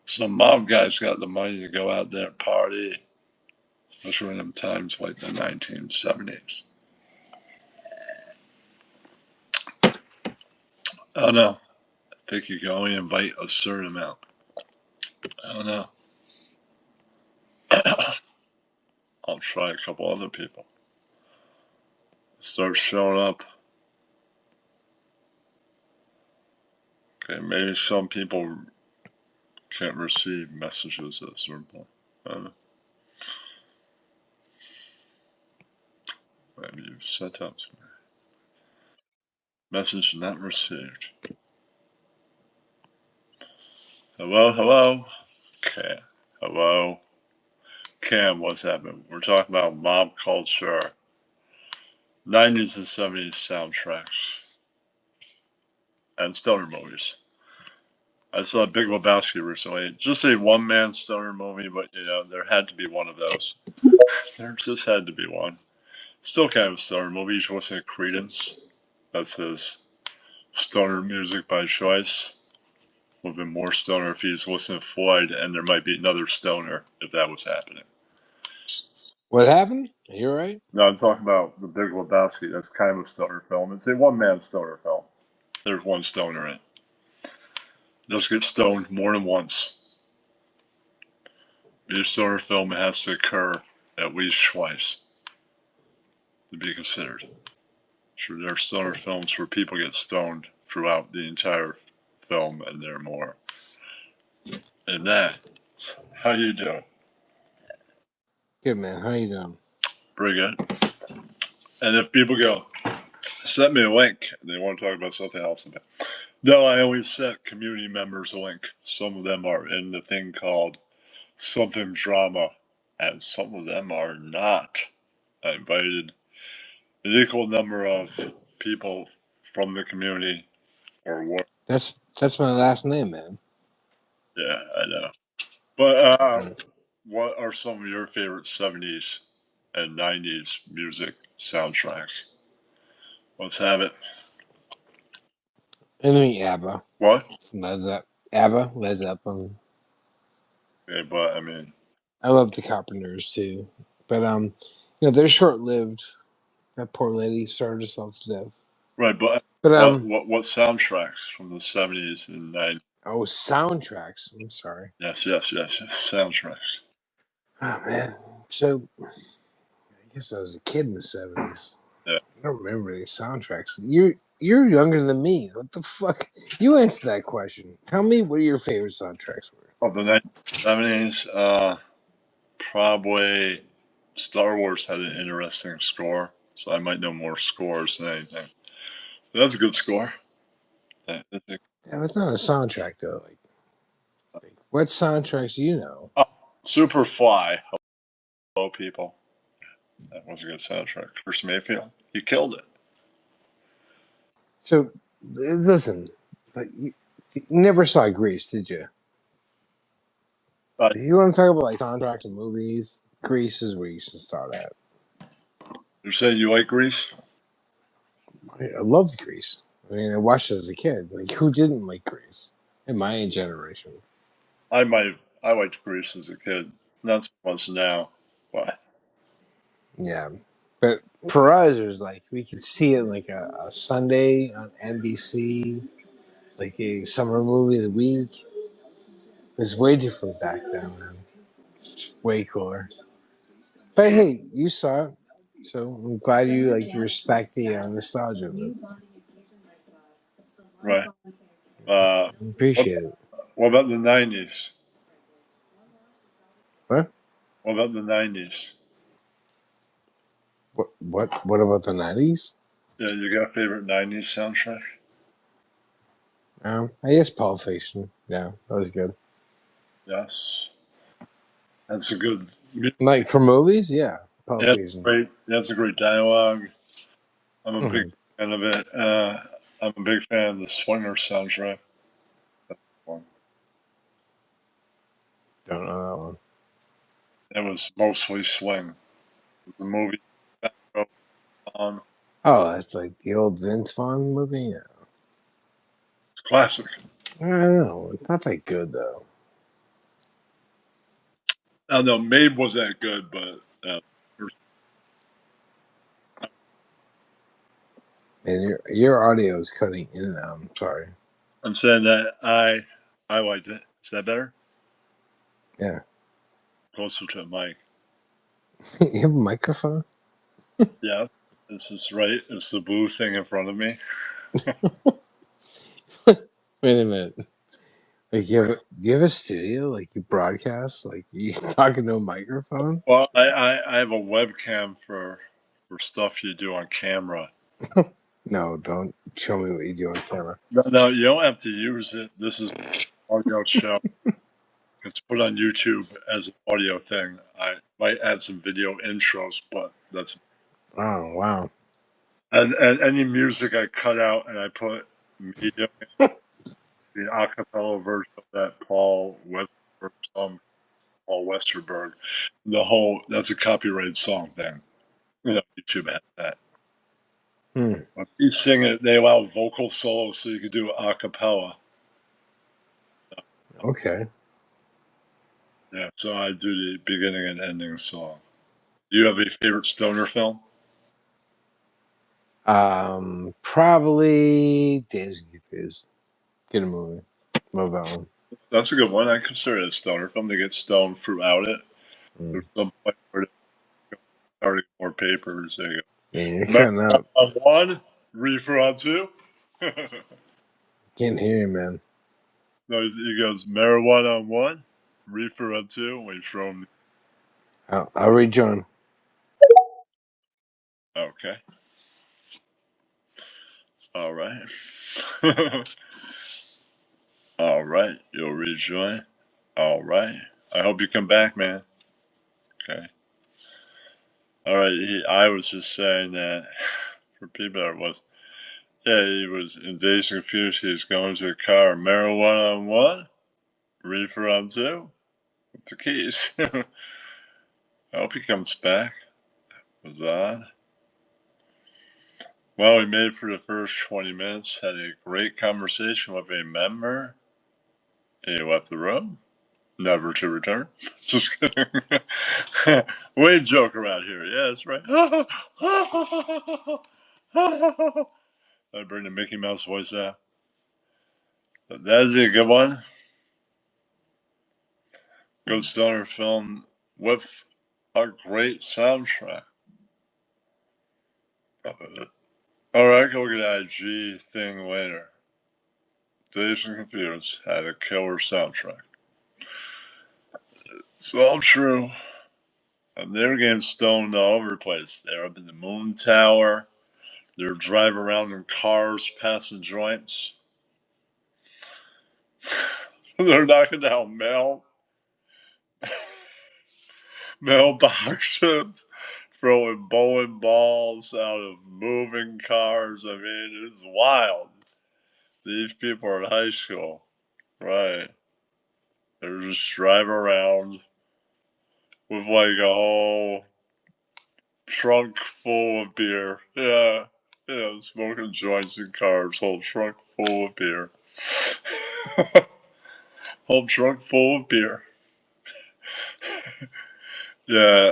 Some mob guys got the money to go out there and party, especially in them times like the 1970s. I don't know. I think you can only invite a certain amount. I don't know. I'll try a couple other people. Start showing up. Okay, maybe some people can't receive messages at a certain point. I don't know. Maybe you've sent out to me. Message not received. Hello, hello. Okay. Hello. Cam, what's happening? We're talking about mob culture, 90s and 70s soundtracks, and stoner movies. I saw Big Lebowski recently. Just a one-man stoner movie, but you know there had to be one of those. There just had to be one. Still kind of a stoner movie. You should listen to Creedence. That's his stoner music by choice. Would have been more stoner if he's listening to Floyd, and there might be another stoner if that was happening. What happened? Are you all right? No, I'm talking about the Big Lebowski. That's kind of a stoner film. It's a one-man stoner film. There's one stoner in it. Just get stoned more than once. Each stoner film has to occur at least twice to be considered. Sure, there are stoner films where people get stoned throughout the entire film, and there are more. And that, how you doing? Good, man. How you doing? Pretty good. And if people go, send me a link, and they want to talk about something else. No, I always set community members a link. Some of them are in the thing called Something Drama, and some of them are not. I invited an equal number of people from the community or what. That's my last name, man. Yeah, I know. But what are some of your favorite 70s and 90s music soundtracks? Let's have it. I mean, ABBA. What? ABBA, Led Zeppelin. Okay, but I mean, I love the Carpenters too, but you know they're short lived. That poor lady starved herself to death. right, but what soundtracks from the 70s and 90s? Oh, soundtracks. I'm sorry. Yes, soundtracks. Oh man. So I guess I was a kid in the 70s. Yeah. I don't remember any soundtracks. You're younger than me. What the fuck? You answer that question. Tell me what your favorite soundtracks were. Of the 1970s, probably Star Wars had an interesting score, so I might know more scores than anything. But that's a good score. Yeah, it's not a soundtrack though. Like what soundtracks do you know? Oh, Superfly. Hello, people. That was a good soundtrack. Chris Mayfield, he killed it. So listen, like, you never saw Grease, did you? If you want to talk about like soundtracks and movies, Grease is where you should start at. You're saying you like Grease? I loved Grease. I mean, I watched it as a kid. Like, who didn't like Grease in my generation? I liked Grease as a kid. Not so much now, but Yeah, but for us, it was like we could see it like a Sunday on NBC, like a summer movie of the week. It was way different back then, man. Way cooler. But hey, you saw it, so I'm glad you respect the nostalgia of it. right. Appreciate it. What about the 90s? What? What about the 90s? What about the 90s? Yeah, you got a favorite 90s soundtrack? I guess Pulp Fiction. Yeah, that was good. Yes, that's a good. Like for movies, yeah, Pulp That's Fiction. great. That's a great dialogue. I'm a big Mhm. fan of it. I'm a big fan of the Swinger soundtrack. That's one. Don't know that one. It was mostly swing. The movie on. Oh, that's like the old Vince Vaughn movie. Yeah. It's classic. I don't know. It's not that good though. I know Mabe was that good, but And your audio is cutting in and out. I'm sorry. I'm saying that I liked it. Is that better? Yeah. Closer to the mic. You have a microphone? Yeah, this is right. It's the blue thing in front of me. Wait a minute. Like do you have a studio? Like you broadcast? Like you talking to a microphone? Well, I have a webcam for stuff you do on camera. No, don't show me what you do on camera. No, you don't have to use it. This is an audio show. It's put on YouTube as an audio thing. I might add some video intros, but that's Oh wow. and any music I cut out and I put medium, the acapella version of that Paul Westerberg song, Paul Westerberg. That's a copyrighted song thing. YouTube has that. Hmm. When you sing it, they allow vocal solos so you can do acapella. Okay. Yeah, so I do the beginning and ending song. Do you have a favorite stoner film? Probably Days and Confused. Get a movie. Love that one. That's a good one. I consider it a stoner film. They get stoned throughout it. There's Mm. some point where they starting more papers. There you Man, you're go. cutting out. On one, reefer on two. Can't hear you, man. No, he goes marijuana on one, reefer on two. We throw him. I'll rejoin. Okay. All right. All right. You'll rejoin. All right. I hope you come back, man. Okay. All right. I was just saying that for people that was, yeah, he was in Dazed and Confused. He was going to a car, marijuana on one, reefer on two, with the keys. I hope he comes back. It was odd. Well, we made it for the first 20 minutes, had a great conversation with a member. He left the room, never to return. Just kidding. We joke around here. Yeah, that's right. I bring the Mickey Mouse voice out. That is a good one. Good stoner film with a great soundtrack. Alright, go get that IG thing later. Dazed and Confused had a killer soundtrack. It's all true. They're getting stoned all over the place. They're up in the Moon Tower. They're driving around in cars, passing joints. They're knocking down mailboxes, throwing bowling balls out of moving cars. I mean, it's wild. These people are in high school, right? They're just driving around with like a whole trunk full of beer. Yeah, smoking joints in cars, whole trunk full of beer. Whole trunk full of beer. Yeah.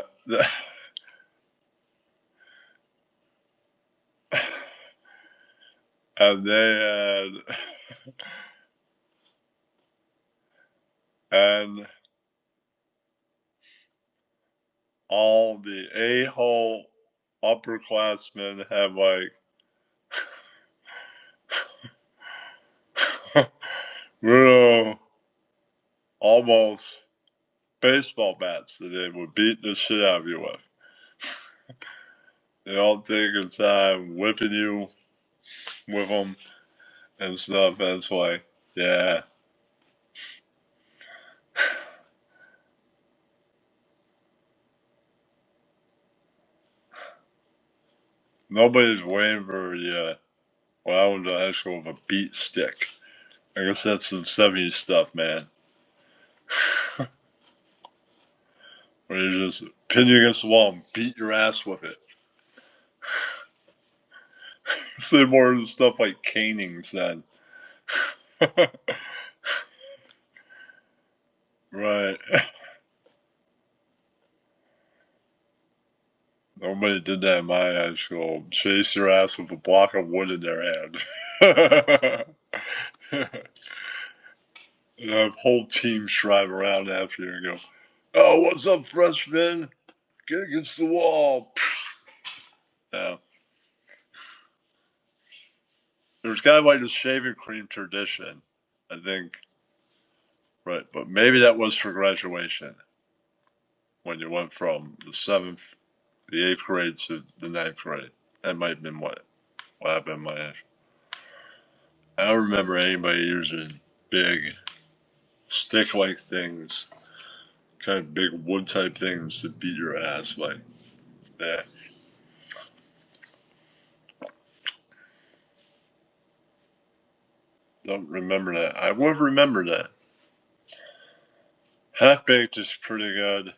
And they had, and all the a-hole upperclassmen have like real almost baseball bats that they would beat the shit out of you with. They all take their time whipping you with them. and stuff. And it's like, yeah. Nobody's wavered yet. When I went to high school with a beat stick. I guess that's some 70s stuff, man. Where you just pin you against the wall and beat your ass with it. Say more of the stuff like canings then. Right. Nobody did that in my high school. Chase your ass with a block of wood in their hand. And have whole teams drive around after you and go, "Oh, what's up, freshman? Get against the wall." Yeah. There's kind of like the shaving cream tradition, I think. Right, but maybe that was for graduation when you went from the seventh, the eighth grade to the ninth grade. That might have been what happened in my age. I don't remember anybody using big stick-like things, kind of big wood-type things to beat your ass like that. Don't remember that. I would remember that. Half-Baked is pretty good.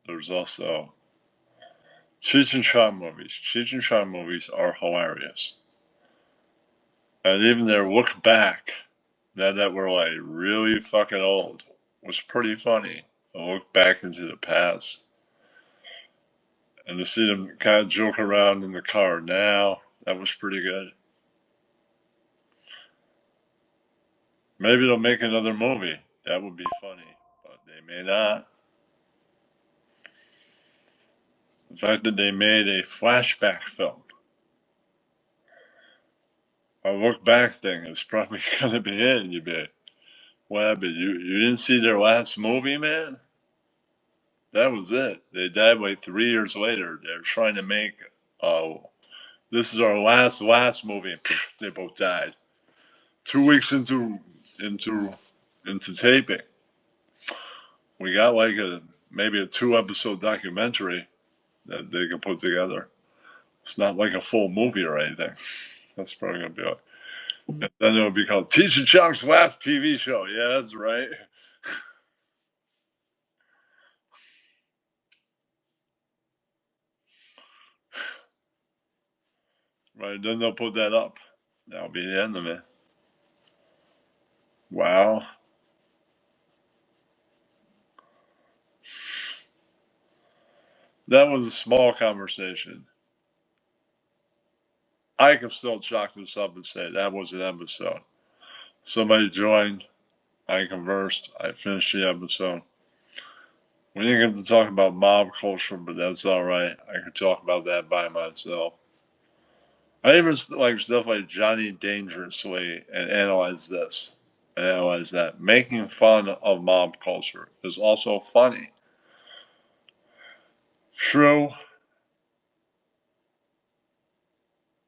There's also Cheech and Chong movies. Cheech and Chong movies are hilarious. And even their look back, now that we're like really fucking old, was pretty funny. I look back into the past and to see them kind of joke around in the car now, that was pretty good. Maybe they'll make another movie. That would be funny, but they may not. The fact that they made a flashback film, a look back thing, is probably going to be it. And you'd be like, what happened? You didn't see their last movie, man? That was it. They died like 3 years later. They're trying to make, this is our last movie. And they both died. 2 weeks into taping, we got like maybe a 2-episode documentary that they can put together. It's not like a full movie or anything. That's probably gonna be like, and then it'll be called Cheech and Chong's last TV show. Yeah, that's right. Right, then they'll put that up. That'll be the end of it. Wow. That was a small conversation. I can still chalk this up and say that was an episode. Somebody joined, I conversed, I finished the episode. We didn't get to talk about mob culture, but that's all right. I could talk about that by myself. I even like stuff like Johnny Dangerously and analyze this and analyze that. Making fun of mob culture is also funny. True.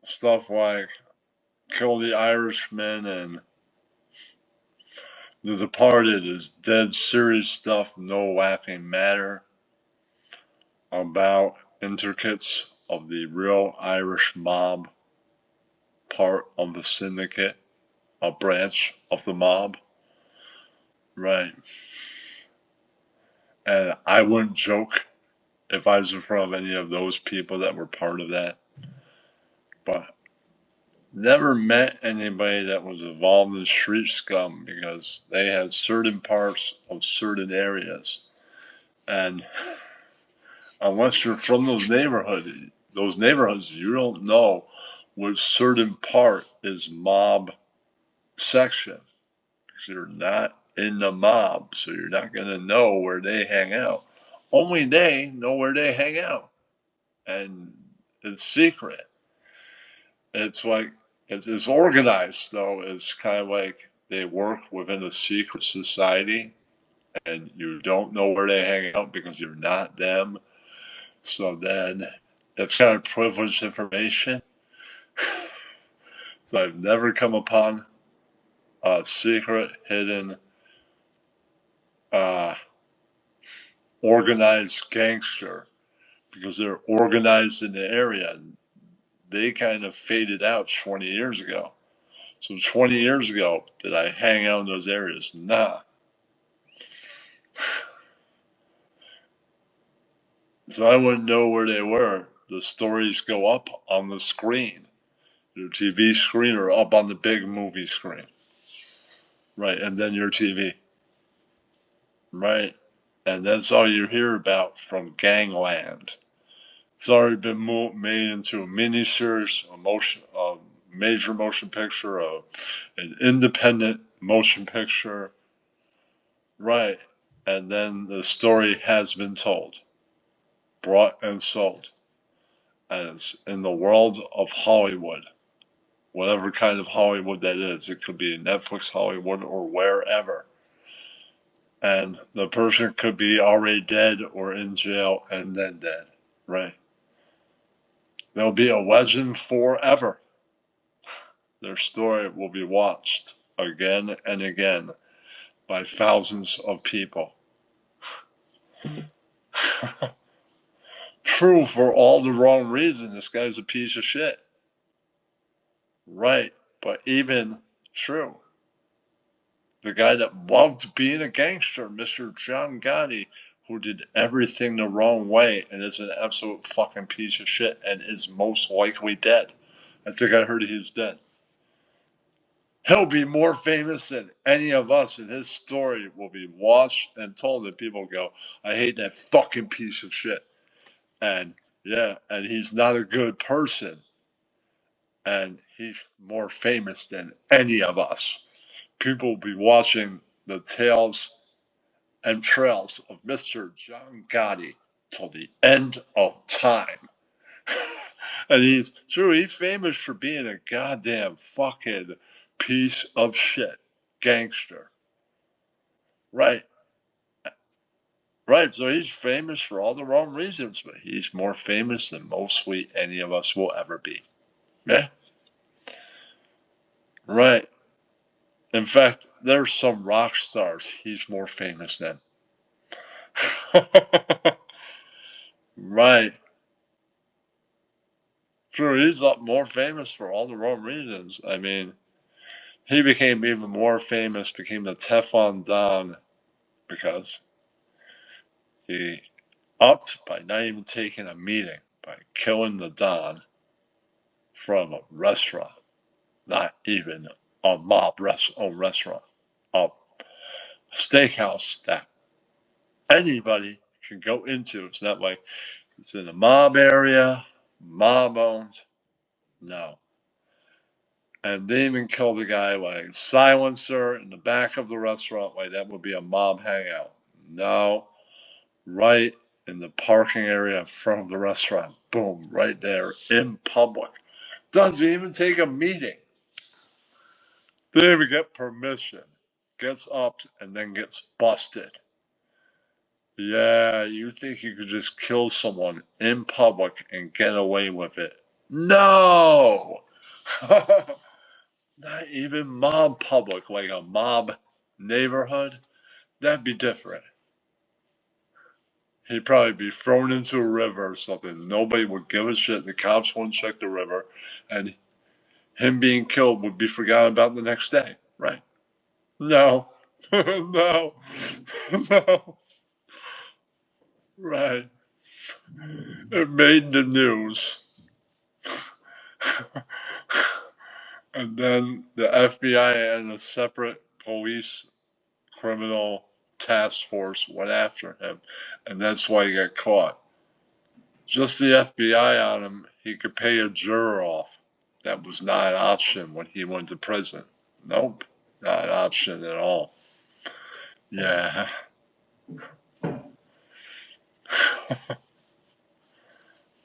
Stuff like Kill the Irishman and The Departed is dead serious stuff, no laughing matter about intricacies of the real Irish mob, part of the syndicate, a branch of the mob. Right. And I wouldn't joke if I was in front of any of those people that were part of that. But never met anybody that was involved in street scum because they had certain parts of certain areas. And unless you're from those neighborhoods, you don't know what certain part is mob section. Because you're not in the mob, so you're not going to know where they hang out. Only they know where they hang out. And it's secret. It's like, it's organized, though. It's kind of like they work within a secret society, and you don't know where they hang out because you're not them. So then it's kind of privileged information. So I've never come upon a secret, hidden, organized gangster, because they're organized in the area. They kind of faded out 20 years ago. So 20 years ago, did I hang out in those areas? Nah. So I wouldn't know where they were. The stories go up on the screen, your TV screen, or up on the big movie screen. Right, and then your TV. Right, and that's all you hear about from Gangland. It's already been made into a miniseries, a major motion picture, an independent motion picture. Right, and then the story has been told, brought and sold, and it's in the world of Hollywood, whatever kind of Hollywood that is. It could be Netflix Hollywood or wherever. And the person could be already dead or in jail and then dead, right? They'll be a legend forever. Their story will be watched again and again by thousands of people. True, for all the wrong reasons. This guy's a piece of shit. Right, but even true. The guy that loved being a gangster, Mr. John Gotti, who did everything the wrong way and is an absolute fucking piece of shit and is most likely dead. I think I heard he's dead. He'll be more famous than any of us, and his story will be watched and told, and people go, I hate that fucking piece of shit. And yeah, and he's not a good person. And he's more famous than any of us. People will be watching the tales and trails of Mr. John Gotti till the end of time. And he's famous for being a goddamn fucking piece of shit gangster. Right. Right. So he's famous for all the wrong reasons, but he's more famous than mostly any of us will ever be. Yeah. Right. In fact, there's some rock stars he's more famous than. Right. Sure, he's a lot more famous for all the wrong reasons. I mean, he became even more famous, became the Teflon Don, because he upped by not even taking a meeting, by killing the Don from a restaurant, not even a mob restaurant, a steakhouse that anybody can go into. It's not like it's in a mob area, mob owned. No. And they even killed a guy like silencer in the back of the restaurant, like that would be a mob hangout. No, right in the parking area in front of the restaurant. Boom, right there in public. Doesn't even take a meeting. Didn't even get permission. Gets up and then gets busted. Yeah, you think you could just kill someone in public and get away with it? No! Not even mob public, like a mob neighborhood. That'd be different. He'd probably be thrown into a river or something. Nobody would give a shit. The cops wouldn't check the river. And him being killed would be forgotten about the next day. Right. No. No. No. Right. It made the news. And then the FBI and a separate police criminal task force went after him. And that's why he got caught. Just the FBI on him, he could pay a juror off. That was not an option when he went to prison. Nope, not an option at all. Yeah.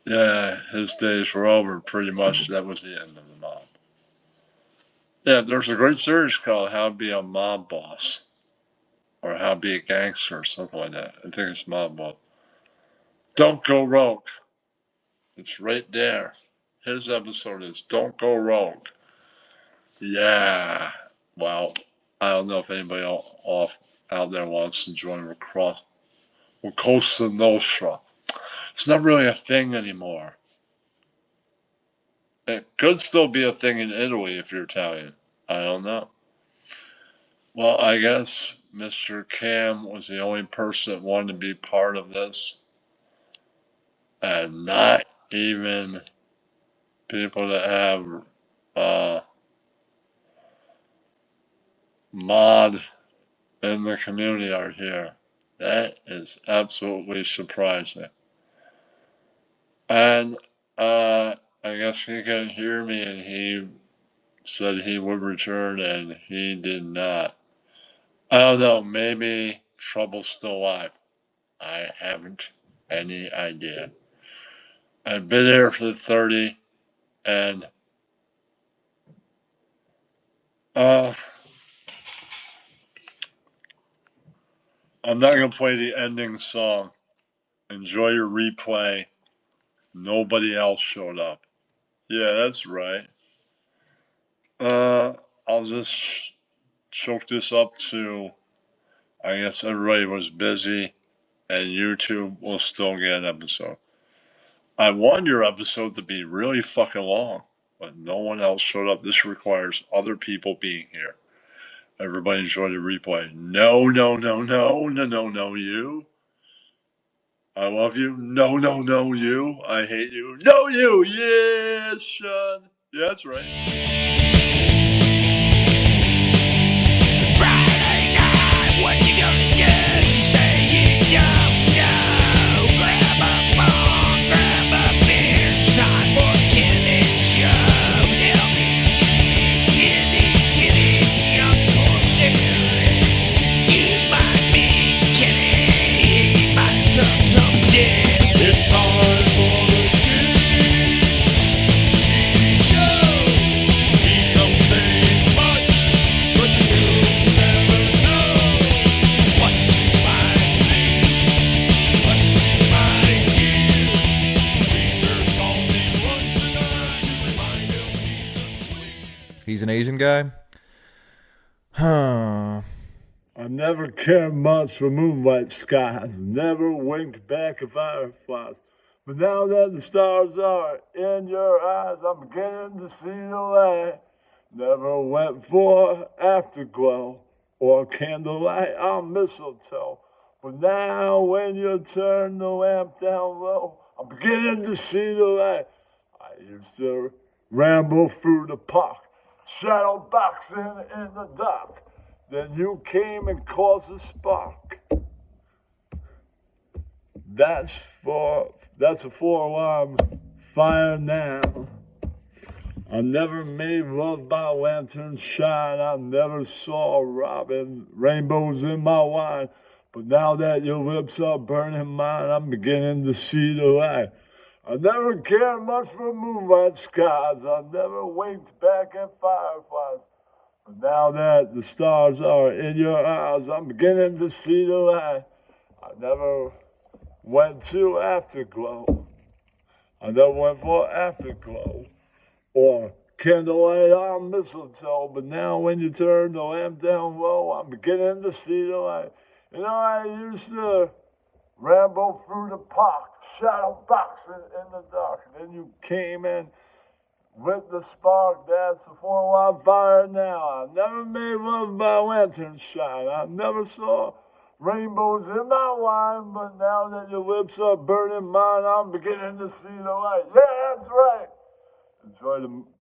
Yeah, his days were over pretty much. That was the end of the mob. Yeah, there's a great series called How to Be a Mob Boss, or How to Be a Gangster, or something like that. I think it's Mob Boss. Don't Go Rogue. It's right there. His episode is Don't Go Rogue. Yeah. Well, I don't know if anybody out there wants to join Cosa Nostra. It's not really a thing anymore. It could still be a thing in Italy if you're Italian. I don't know. Well, I guess Mr. Cam was the only person that wanted to be part of this. And not even people that have mod in the community are here. That is absolutely surprising. And I guess he couldn't hear me, and he said he would return, and he did not. I don't know, maybe Trouble's still alive. I haven't any idea. I've been here for 30, and I'm not gonna play the ending song. Enjoy your replay. Nobody else showed up. Yeah, that's right. I'll just choke this up to, I guess everybody was busy and YouTube will still get an episode. I want your episode to be really fucking long, but no one else showed up. This requires other people being here. Everybody enjoy the replay. No, you. I love you. No, you. I hate you. No, you. Yes, Sean. Yeah, that's right. Friday night, what you gonna do? Say you don't know. Grab a bong, grab a beer. It's time for Kenny's show. Help me, Kenny, young boy. You might be Kenny, you might suck some dick. It's time for the Kenny show. He don't say much, but you never know what you might see, what you might hear. Peter calls him once a night to remind him He's an Asian guy? Huh. I never cared much for moonlight skies, never winked back at fireflies. But now that the stars are in your eyes, I'm beginning to see the light. Never went for afterglow or candlelight on mistletoe. But now when you turn the lamp down low, I'm beginning to see the light. I used to ramble through the park, shadow boxing in the dark. Then you came and caused a spark. That's a 4-alarm fire now. I never made love by lantern's shine. I never saw robin rainbows in my wine. But now that your lips are burning mine, I'm beginning to see the light. I never cared much for moonlight skies. I never winked back at fireflies. But now that the stars are in your eyes, I'm beginning to see the light. I never went to afterglow. I never went for afterglow or candlelight on mistletoe. But now when you turn the lamp down low, I'm beginning to see the light. You know, I used to ramble through the park, shadow boxing in the dark. And then you came in with the spark, that's a 4-alarm fire now. I never made love by lantern shine. I never saw rainbows in my wine. But now that your lips are burning mine, I'm beginning to see the light. Yeah, that's right. Enjoy the